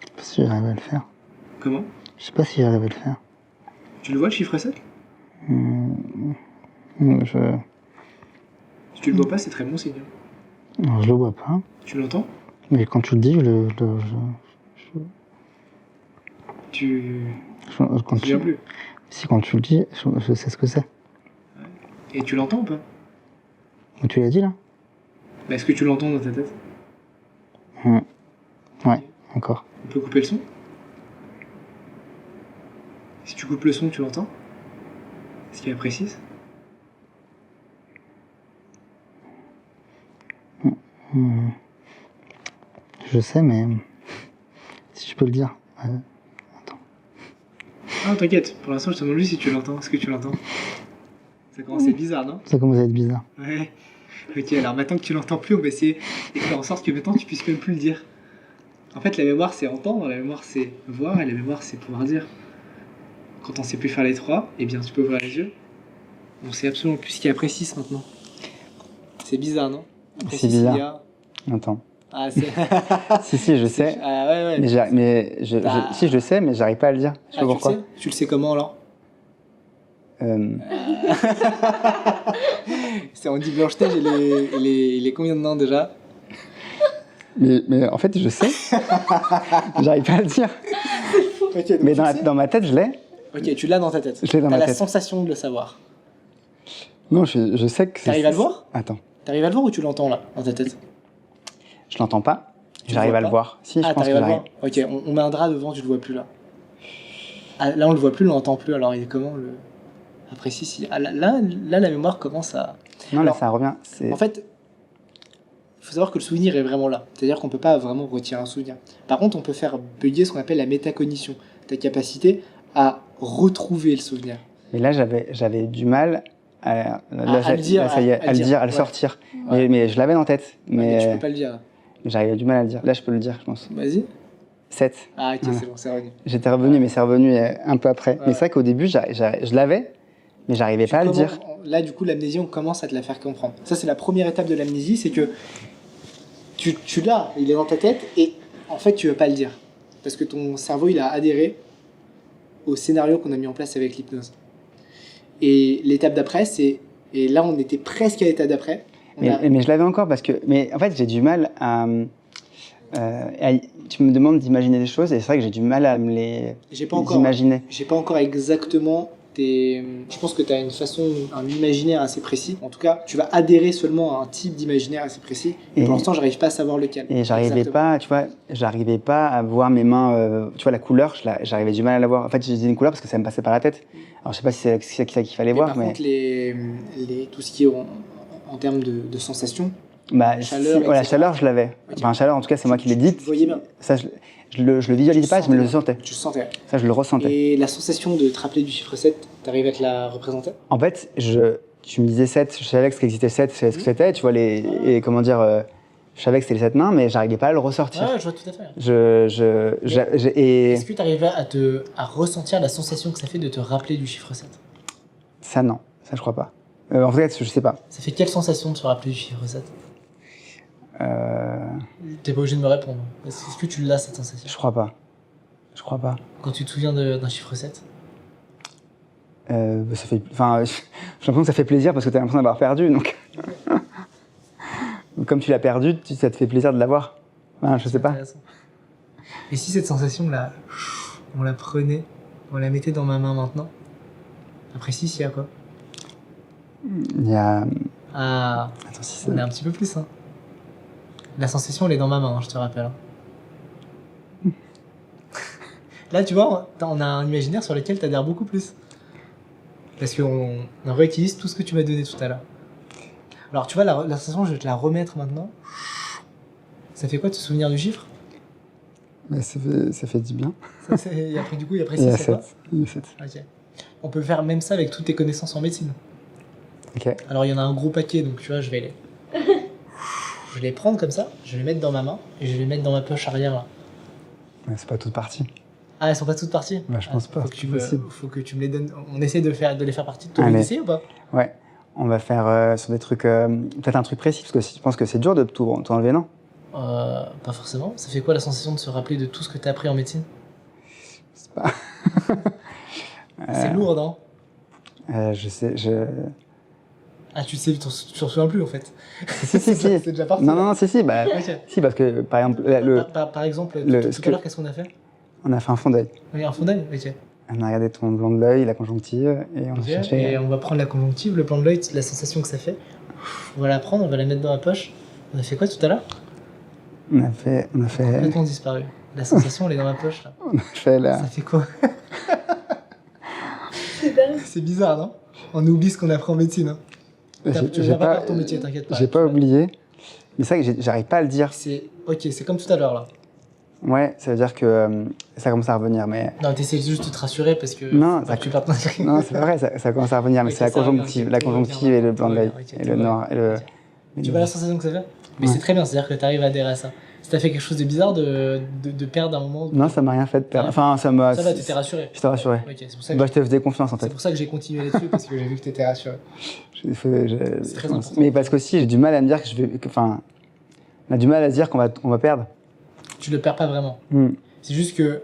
Je sais pas si j'arrive à le faire. Comment? Je sais pas si j'arrive à le faire. Tu le vois le chiffre 7? Si tu le vois pas, c'est très bon signe. Non, je le vois pas. Tu l'entends? Mais quand tu le dis, Quand tu... plus. Si, quand tu le dis, je sais ce que c'est. Et tu l'entends ou pas? Tu l'as dit là? Bah, est-ce que tu l'entends dans ta tête? Ouais, encore. On peut couper le son? Si tu coupes le son, tu l'entends? Est-ce qu'il y a précise? Je sais, mais si tu peux le dire. Attends. Ah, t'inquiète, pour l'instant, je te demande juste si tu l'entends. Est-ce que tu l'entends? Ça commence à être bizarre, non? Ça commence à être bizarre. Ouais. Ok, alors maintenant que tu l'entends plus, on va essayer de faire en sorte que maintenant tu puisses même plus le dire. En fait, la mémoire, c'est entendre, la mémoire, c'est voir, et la mémoire, c'est pouvoir dire. Quand on sait plus faire les trois, eh bien, tu peux ouvrir les yeux. On sait absolument plus ce qu'il y a précis maintenant. C'est bizarre, non? C'est bizarre. Attends. Ah, c'est... si, je sais. Ah, ouais. Si, je le sais, mais j'arrive pas à le dire. Je sais pas pourquoi. Tu le sais comment, alors? C'est Andy Blanche-Neige, il est combien de noms, déjà? Mais en fait, je sais. J'arrive pas à le dire. Okay, mais dans ma tête, je l'ai. Ok, tu l'as dans ta tête. Je l'ai dans ma tête. T'as la sensation de le savoir. Non, je sais que c'est... T'arrives à le voir? Attends. T'arrives à le voir ou tu l'entends, là, dans ta tête? Je l'entends pas. J'arrive à le voir. Si, je pense que j'arrive. Ok, on met un drap devant, tu le vois plus, là. Ah, là, on le voit plus, on l'entend plus, alors il est comment, le... Après, si. Ah, là, la mémoire commence à... Non, alors, là, ça revient. En fait, il faut savoir que le souvenir est vraiment là. C'est-à-dire qu'on peut pas vraiment retirer un souvenir. Par contre, on peut faire bugger ce qu'on appelle la métacognition. Ta capacité à retrouver le souvenir. Mais là, j'avais du mal à le dire, à le sortir. Ouais. Mais je l'avais en tête. Mais tu peux pas le dire. J'avais du mal à le dire. Là, je peux le dire, je pense. Vas-y. 7. Ah, ok, voilà. c'est bon, c'est revenu. J'étais revenu, mais c'est revenu un peu après. Ouais. Mais c'est vrai qu'au début, je l'avais, mais j'arrivais pas à le dire. Là, du coup, l'amnésie, on commence à te la faire comprendre. Ça, c'est la première étape de l'amnésie, c'est que tu l'as, il est dans ta tête, et en fait, tu veux pas le dire. Parce que ton cerveau, il a adhéré au scénario qu'on a mis en place avec l'hypnose. Et l'étape d'après, c'est... Et là, on était presque à l'étape d'après. Mais je l'avais encore parce que... Mais en fait, j'ai du mal à tu me demandes d'imaginer des choses et c'est vrai que j'ai du mal à me les imaginer. J'ai pas encore exactement je pense que tu as une façon, un imaginaire assez précis. En tout cas, tu vas adhérer seulement à un type d'imaginaire assez précis. Et pour l'instant, j'arrive pas à savoir lequel. Et j'arrivais pas à voir mes mains, tu vois, la couleur, j'arrivais du mal à la voir. En fait, j'ai dit une couleur parce que ça me passait par la tête. Alors, je sais pas si c'est ça qu'il fallait voir. Par contre, tout ce qui est en termes de sensations, la chaleur, je l'avais. Okay. Enfin, la chaleur, en tout cas, c'est moi qui l'ai dite. Tu voyais bien. Ça, je le visualisais pas, je me le sentais. Tu le sentais. Ça, je le ressentais. Et la sensation de te rappeler du chiffre 7, t'arrives à te la représenter? En fait, tu me disais 7, je savais que ce qu'existait 7, je savais ce que c'était, tu vois, je savais que c'était les 7 nains, mais j'arrivais pas à le ressortir. Ouais, je vois tout à fait. Est-ce que tu arrivais à ressentir la sensation que ça fait de te rappeler du chiffre 7? Ça, non. Ça, je crois pas. En fait, je sais pas. Ça fait quelle sensation de se rappeler du chiffre 7? T'es pas obligé de me répondre. Est-ce que tu l'as, cette sensation? Je crois pas. Quand tu te souviens d'un chiffre 7? J'ai l'impression que ça fait plaisir parce que t'as l'impression d'avoir perdu, donc... Comme tu l'as perdu, ça te fait plaisir de l'avoir. Enfin, je sais pas. Et si cette sensation-là, on la prenait, on la mettait dans ma main maintenant? Après 6, il y a quoi? Il y a... Ah, Attends, si c'est... on est un petit peu plus, hein. La sensation, elle est dans ma main, hein, je te rappelle. Hein. Là, tu vois, on a un imaginaire sur lequel t'adhères beaucoup plus. Parce qu'on réutilise tout ce que tu m'as donné tout à l'heure. Alors, tu vois, la sensation, je vais te la remettre maintenant. Ça fait quoi de te souvenir du chiffre? Mais ça fait du bien. Et après, du coup, et après, Il y a c'est quoi? 7. Il y a 7. Ok. On peut faire même ça avec toutes tes connaissances en médecine. Ok. Alors, il y en a un gros paquet, donc tu vois, je vais les prendre comme ça, je vais les mettre dans ma main, et je vais les mettre dans ma poche arrière, là. Mais c'est pas toute partie. Ah, elles sont pas toutes parties? Bah, je pense pas, Faut que, c'est possible. faut que tu me les donnes. On essaie de les faire partie de ton Allez. lycée ou pas? Ouais. On va faire sur des trucs... peut-être un truc précis, parce que si tu penses que c'est dur de tout enlever, non? Pas forcément. Ça fait quoi la sensation de se rappeler de tout ce que t'as appris en médecine? C'est pas... C'est lourd, non? Je sais, Ah, tu sais, tu t'en souviens plus en fait. Si, si, si. C'est déjà parti. Non, si, bah... Ok. Si, parce que, par exemple, Par exemple, le- tout ce à que- l'heure, qu'est-ce qu'on a fait? on a fait un fond d'œil. Oui, un fond d'œil. Ok. On a regardé ton blanc de l'œil, la conjonctive, et on a Ok. cherché... Et on va prendre la conjonctive, le plan de l'œil, la sensation que ça fait. On va la prendre, on va la mettre dans la poche. On a fait quoi tout à l'heure? On a fait Complètement disparu. La sensation, elle est dans ma poche là. la... Ça fait quoi? C'est bizarre, non? On oublie ce qu'on apprend en médecine. Hein. Tu vas pas faire ton métier, t'inquiète pas. J'ai pas oublié. Mais c'est vrai que j'arrive pas à le dire. Ok, c'est comme tout à l'heure là. Ouais, ça veut dire que ça commence à revenir, mais... Non, t'essaies juste de te rassurer parce que. Non, faut pas que tu perdes ton- Non, c'est pas vrai, ça commence à revenir, mais Ok, c'est la ça revient, conjonctive. ok, La tout va conjonctive bien, et le blanc de tout va l'œil. bien, ok, Et tout le va noir. Et le... Tu vois la sensation que ça fait? Mais Ouais. c'est très bien, c'est-à-dire que t'arrives à adhérer à ça. Si t'as fait quelque chose de bizarre de perdre un moment. Non, ça m'a rien fait de perdre. Enfin, ça m'a... Ça va, t'étais rassuré. J'étais rassuré. Ok, c'est pour ça que, Bah, je te faisais confiance, en c'est fait. pour ça que j'ai continué là-dessus parce que j'ai vu que t'étais rassuré. C'est très important. Mais parce qu'aussi, j'ai du mal à me dire que je vais... Enfin, on a du mal à se dire qu'on va perdre. Tu le perds pas vraiment. Hmm. C'est juste que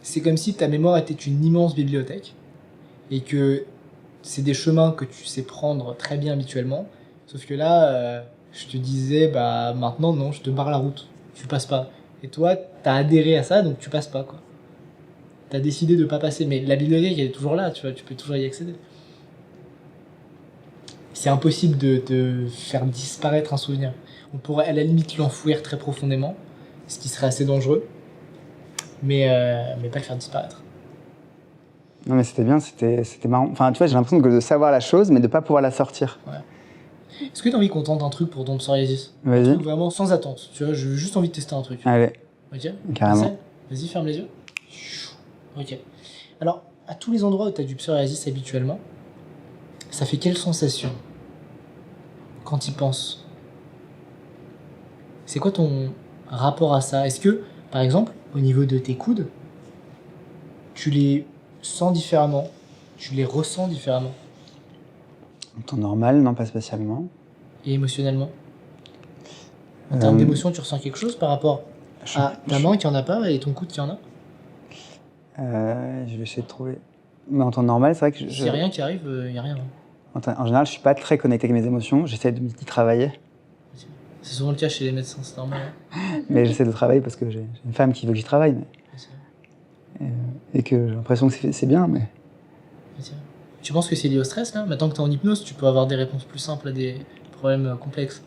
c'est comme si ta mémoire était une immense bibliothèque et que c'est des chemins que tu sais prendre très bien habituellement. Sauf que là, je te disais, bah maintenant, non, je te barre la route. Tu passes pas. Et toi, t'as adhéré à ça, donc tu passes pas, quoi. T'as décidé de pas passer. Mais la bibliothèque, elle est toujours là, tu vois, tu peux toujours y accéder. C'est impossible de faire disparaître un souvenir. On pourrait à la limite l'enfouir très profondément, ce qui serait assez dangereux, mais pas le faire disparaître. Non, mais c'était bien, c'était marrant. Enfin, tu vois, j'ai l'impression de savoir la chose, mais de pas pouvoir la sortir. Est-ce que t'as envie qu'on tente un truc pour ton psoriasis? Un Vas-y. truc vraiment sans attente, tu vois, j'ai juste envie de tester un truc. Allez, Ok? carrément. Essaie. Vas-y, ferme les yeux. Ok. Alors, à tous les endroits où t'as du psoriasis habituellement, ça fait quelle sensation quand t'y penses? C'est quoi ton rapport à ça? Est-ce que, par exemple, au niveau de tes coudes, tu les sens différemment? Tu les ressens différemment? En temps normal, non, pas spécialement. Et émotionnellement? En termes d'émotion, tu ressens quelque chose par rapport à ta main qui en a pas et ton coude qui en a? Je vais essayer de trouver. Mais en temps normal, c'est vrai que S'il y a rien qui arrive, y a rien. Hein. en général, je suis pas très connecté avec mes émotions. J'essaie de m'y travailler. C'est souvent le cas chez les médecins, c'est normal. Hein. Mais j'essaie de travailler parce que j'ai une femme qui veut que j'y travaille. Et que j'ai l'impression que c'est bien, mais... Tu penses que c'est lié au stress là? Maintenant que t'es en hypnose, tu peux avoir des réponses plus simples à des problèmes complexes.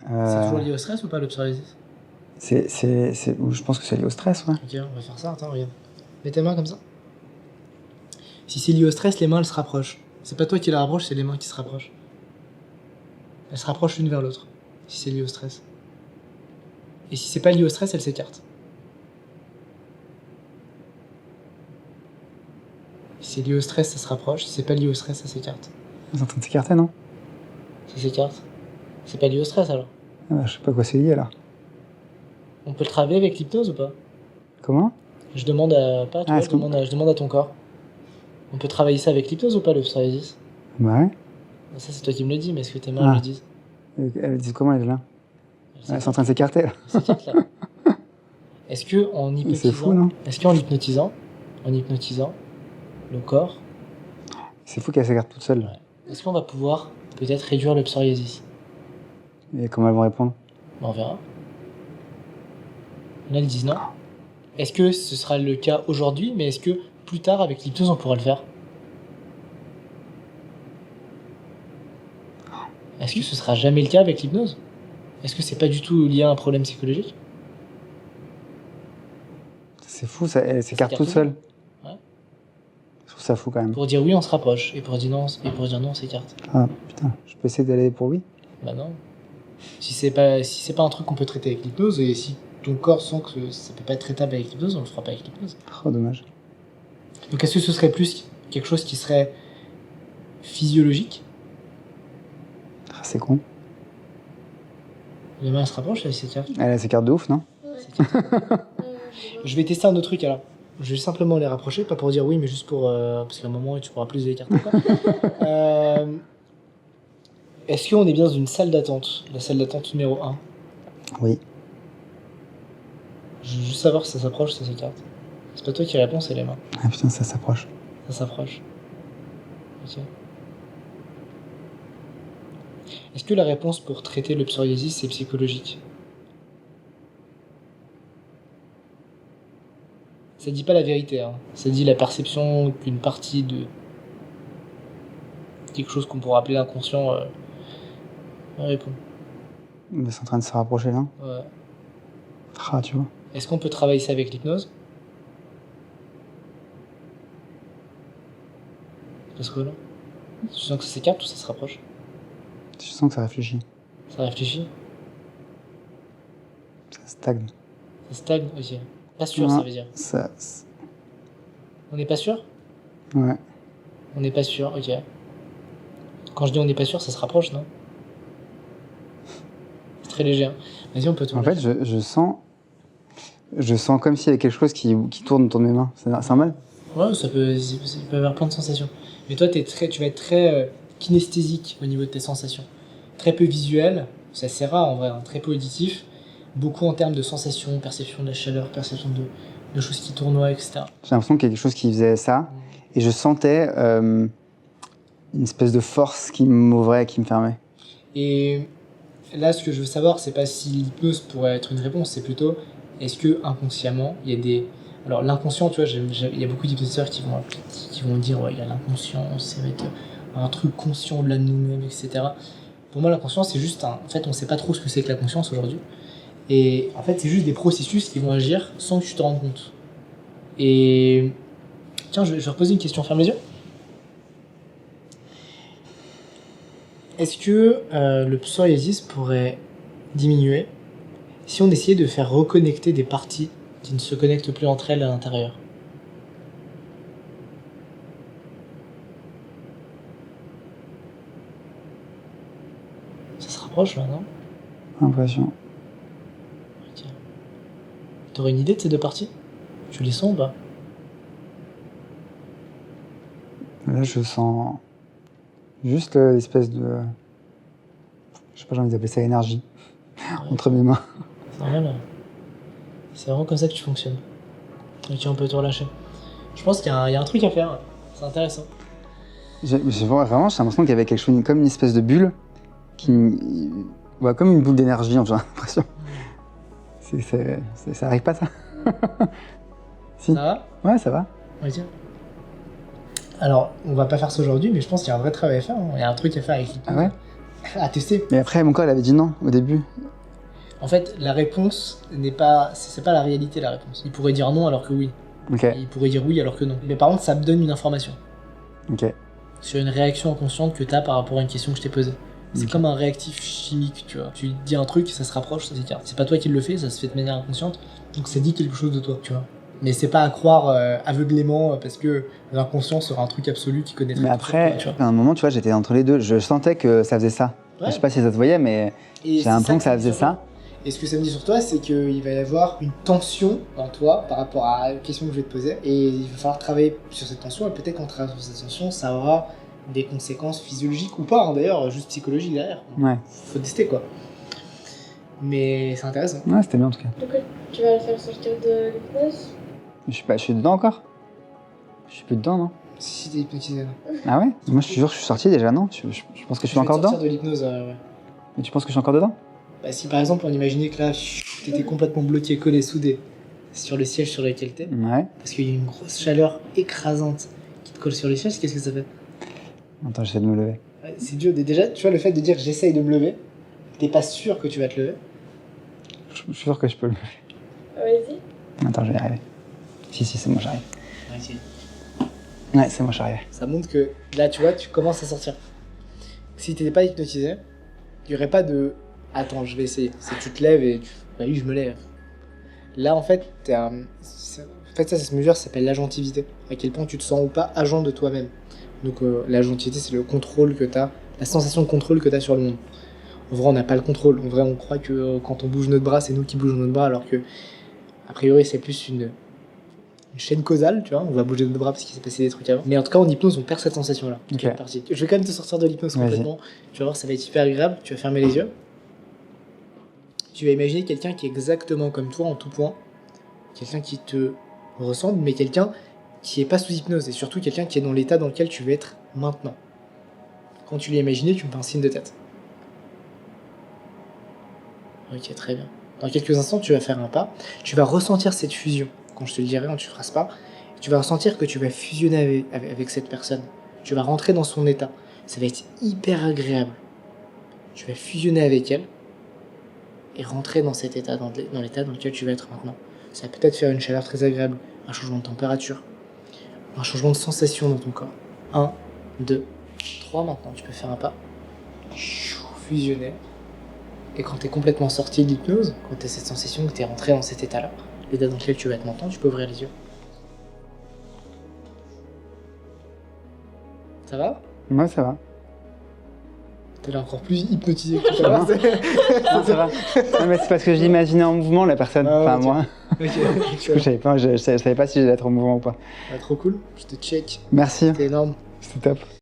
C'est toujours lié au stress ou pas le psoriasis? Je pense que c'est lié au stress, ouais. Ok, on va faire ça, attends, regarde. Mets tes mains comme ça. Si c'est lié au stress, les mains elles se rapprochent. C'est pas toi qui les rapproches, c'est les mains qui se rapprochent. Elles se rapprochent l'une vers l'autre, si c'est lié au stress. Et si c'est pas lié au stress, elles s'écartent. Si c'est lié au stress, ça se rapproche. Si c'est pas lié au stress, ça s'écarte. Ils sont en train de s'écarter, non? Ça s'écarte. C'est pas lié au stress alors. Je sais pas quoi c'est lié, là. On peut le travailler avec l'hypnose ou pas? Comment? Je demande à... Pas à toi, Ah, je demande à ton corps. On peut travailler ça avec l'hypnose ou pas, le psoriasis? Ouais. Ça, c'est toi qui me le dis, mais est-ce que tes mains me le disent? Elles disent comment, elles, là? Elles Elles sont en train de s'écarter, là. s'écartent, là. Est-ce que en hypnotisant... C'est fou, non? Est-ce qu'en hypnotisant, le corps, C'est fou qu'elles s'écartent toutes seules. Ouais. Est-ce qu'on va pouvoir peut-être réduire le psoriasis? Et comment elles vont répondre? On verra. Là, elles disent non. Est-ce que ce sera le cas aujourd'hui, mais est-ce que plus tard, avec l'hypnose, on pourra le faire? Est-ce que ce sera jamais le cas avec l'hypnose? Est-ce que c'est pas du tout lié à un problème psychologique? C'est fou, ça, elle s'écarte toute seule. Ouais. Je trouve ça fou quand même. Pour dire oui, on se rapproche. Et pour dire non, on s'écarte. Ah putain, je peux essayer d'aller pour oui? Bah non. Si c'est pas un truc qu'on peut traiter avec l'hypnose, et si ton corps sent que ça peut pas être traitable avec l'hypnose, on le fera pas avec l'hypnose. Oh, dommage. Donc est-ce que ce serait plus quelque chose qui serait physiologique? Ah, c'est con. Les mains elles se rapprochent, elle s'écarte. Elle s'écarte de ouf, non? Je vais tester un autre truc alors. Je vais simplement les rapprocher, pas pour dire oui, mais juste pour... parce qu'à un moment, tu pourras plus les écarter. Quoi. Est-ce qu'on est bien dans une salle d'attente? La salle d'attente numéro 1. Oui. Je veux juste savoir si ça s'approche, ça s'écarte. C'est pas toi qui réponds, c'est les mains. Ah putain, ça s'approche. Ça s'approche. Ok. Est-ce que la réponse pour traiter le psoriasis, c'est psychologique? Ça dit pas la vérité, hein. Ça dit la perception qu'une partie de quelque chose qu'on pourrait appeler l'inconscient répond. Mais c'est en train de se rapprocher là. Ouais. Ah, tu vois. Est-ce qu'on peut travailler ça avec l'hypnose? Parce que là, tu sens que ça s'écarte ou ça se rapproche? Je sens que ça réfléchit. Ça réfléchit? Ça stagne. Ça stagne? Ok. Pas sûr, Non, ça veut dire. Ça... On n'est pas sûr? Ouais. On n'est pas sûr, ok. Quand je dis on n'est pas sûr, ça se rapproche, non? C'est très léger, hein. Vas-y, on peut tout En fait, je sens comme s'il y avait quelque chose qui tourne autour de mes mains. C'est normal? Ouais, il peut y avoir plein de sensations. Mais toi, tu vas être très kinesthésique au niveau de tes sensations. Très peu visuel, c'est assez rare en vrai, hein, très peu auditif. Beaucoup en termes de sensations, perception de la chaleur, perception de choses qui tournoient, etc. J'ai l'impression qu'il y a quelque chose qui faisait ça. Et je sentais une espèce de force qui m'ouvrait, qui me fermait. Et là, ce que je veux savoir, c'est pas si l'hypnose pourrait être une réponse, c'est plutôt est-ce que inconsciemment, il y a des... Alors l'inconscient, tu vois, il y a beaucoup d'hypnotiseurs qui vont dire ouais, il y a l'inconscient, ça va être un truc conscient de nous-mêmes, etc. Pour moi, l'inconscient, c'est juste en fait, on sait pas trop ce que c'est que la conscience aujourd'hui. Et en fait, c'est juste des processus qui vont agir sans que tu te rendes compte. Et tiens, je vais reposer une question, ferme les yeux. Est-ce que le psoriasis pourrait diminuer si on essayait de faire reconnecter des parties qui ne se connectent plus entre elles à l'intérieur? Ça se rapproche là, non? Impression. Ok. T'aurais une idée de ces deux parties? Tu les sens ou pas? Là, je sens juste l'espèce de... Je sais pas, j'ai envie d'appeler ça énergie. Entre mes mains. C'est normal. C'est vraiment comme ça que tu fonctionnes. Ok, on peut te relâcher. Je pense qu'il y a un truc à faire. C'est intéressant. Vraiment, j'ai l'impression qu'il y avait quelque chose, comme une espèce de bulle, ouais, comme une boule d'énergie, j'ai l'impression. Ça arrive pas, ça? Si. Ça va? Ouais, ça va. Ok. Alors, on va pas faire ça aujourd'hui, mais je pense qu'il y a un vrai travail à faire. Il y a un truc à faire avec l'hypnose. Ah ouais? À tester. Mais après, mon corps, il avait dit non, au début. En fait, la réponse n'est pas... C'est pas la réalité, la réponse. Il pourrait dire non alors que oui. Ok, Et il pourrait dire oui alors que non. Mais par contre, ça me donne une information ok. sur une réaction inconsciente que t'as par rapport à une question que je t'ai posée. C'est Ok. comme un réactif chimique, tu vois. Tu dis un truc, ça se rapproche, ça s'écarte. C'est pas toi qui le fais, ça se fait de manière inconsciente. Donc ça dit quelque chose de toi, tu vois. Mais c'est pas à croire aveuglément parce que l'inconscient sera un truc absolu qui connaîtrait Mais tout après, sur toi, tu vois. à un moment, tu vois, j'étais entre les deux. Je sentais que ça faisait ça. Ouais. Je sais pas si ça se voyait, mais Et j'ai c'est l'impression que ça me dit faisait sur toi. ça. Et ce que ça me dit sur toi, c'est qu'il va y avoir une tension en toi par rapport à la question que je vais te poser. Et il va falloir travailler sur cette tension. Et peut-être qu'en travaillant sur cette tension, ça aura des conséquences physiologiques ou pas, hein, d'ailleurs, juste psychologiques derrière. Ouais, Faut tester, quoi. Mais c'est intéressant. ouais, c'était bien en tout cas. Du coup, tu vas le faire sortir de l'hypnose? Je suis dedans encore? Je suis plus dedans, non? Si t'es hypnotisé, là. Ah ouais? Moi, je te jure que je suis sorti déjà, non? Je pense que je suis encore dedans? sortir de l'hypnose, ouais. Mais tu penses que je suis encore dedans? Bah, si par exemple, on imaginait que là, t'étais complètement bloqué, collé, soudé sur le siège sur lequel t'es, Ouais. parce qu'il y a une grosse chaleur écrasante qui te colle sur le siège, qu'est-ce que ça fait? Attends, j'essaie de me lever. Ouais, c'est dur. Déjà, tu vois, le fait de dire j'essaye de me lever, t'es pas sûr que tu vas te lever. Je suis sûr que je peux le lever. Vas-y. Attends, je vais y arriver. Si, c'est bon, j'arrive. Ok. Ouais, c'est bon, je suis arrivé. Ça montre que là, tu vois, tu commences à sortir. Si t'étais pas hypnotisé, il y aurait pas de attends, je vais essayer. C'est tu te lèves et bah oui, je me lève. Là, en fait, ça se mesure, ça s'appelle l'agentivité. À quel point tu te sens ou pas agent de toi-même. Donc, l'agentivité, c'est le contrôle que t'as, la sensation de contrôle que t'as sur le monde. En vrai, on n'a pas le contrôle. En vrai, on croit que quand on bouge notre bras, c'est nous qui bougeons notre bras, alors que, a priori, c'est plus une chaîne causale, tu vois. On va bouger notre bras parce qu'il s'est passé des trucs avant. Mais en tout cas, en hypnose, on perd cette sensation-là. Ok. Qui est partie. Je vais quand même te sortir de l'hypnose Vas-y. complètement. Tu vas voir, ça va être hyper agréable. Tu vas fermer les yeux. Tu vas imaginer quelqu'un qui est exactement comme toi en tout point. Quelqu'un qui te ressemble, mais quelqu'un qui est pas sous hypnose. Et surtout, quelqu'un qui est dans l'état dans lequel tu veux être maintenant. Quand tu l'as imaginé, tu me fais un signe de tête. Ok, très bien. Dans quelques instants, tu vas faire un pas. Tu vas ressentir cette fusion. Quand je te le dirai, tu feras ce pas. Tu vas ressentir que tu vas fusionner avec cette personne. Tu vas rentrer dans son état. Ça va être hyper agréable. Tu vas fusionner avec elle et rentrer dans cet état, dans l'état dans lequel tu vas être maintenant. Ça va peut-être faire une chaleur très agréable, un changement de température, un changement de sensation dans ton corps. 1, 2, 3, maintenant tu peux faire un pas. Fusionner. Et quand tu es complètement sorti de l'hypnose, quand tu as cette sensation que tu es rentré dans cet état-là, l'état dans lequel tu vas être maintenant, tu peux ouvrir les yeux. Ça va? Moi, ça va. T'as l'air encore plus hypnotisé que tout à l'heure. Non, ça va. Non, mais c'est parce que je l'imaginais en mouvement, la personne. Ah, Enfin, ok. moi. Ok, Je savais pas si j'allais être en mouvement ou pas. trop cool, je te check, Merci, c'est énorme. c'était top.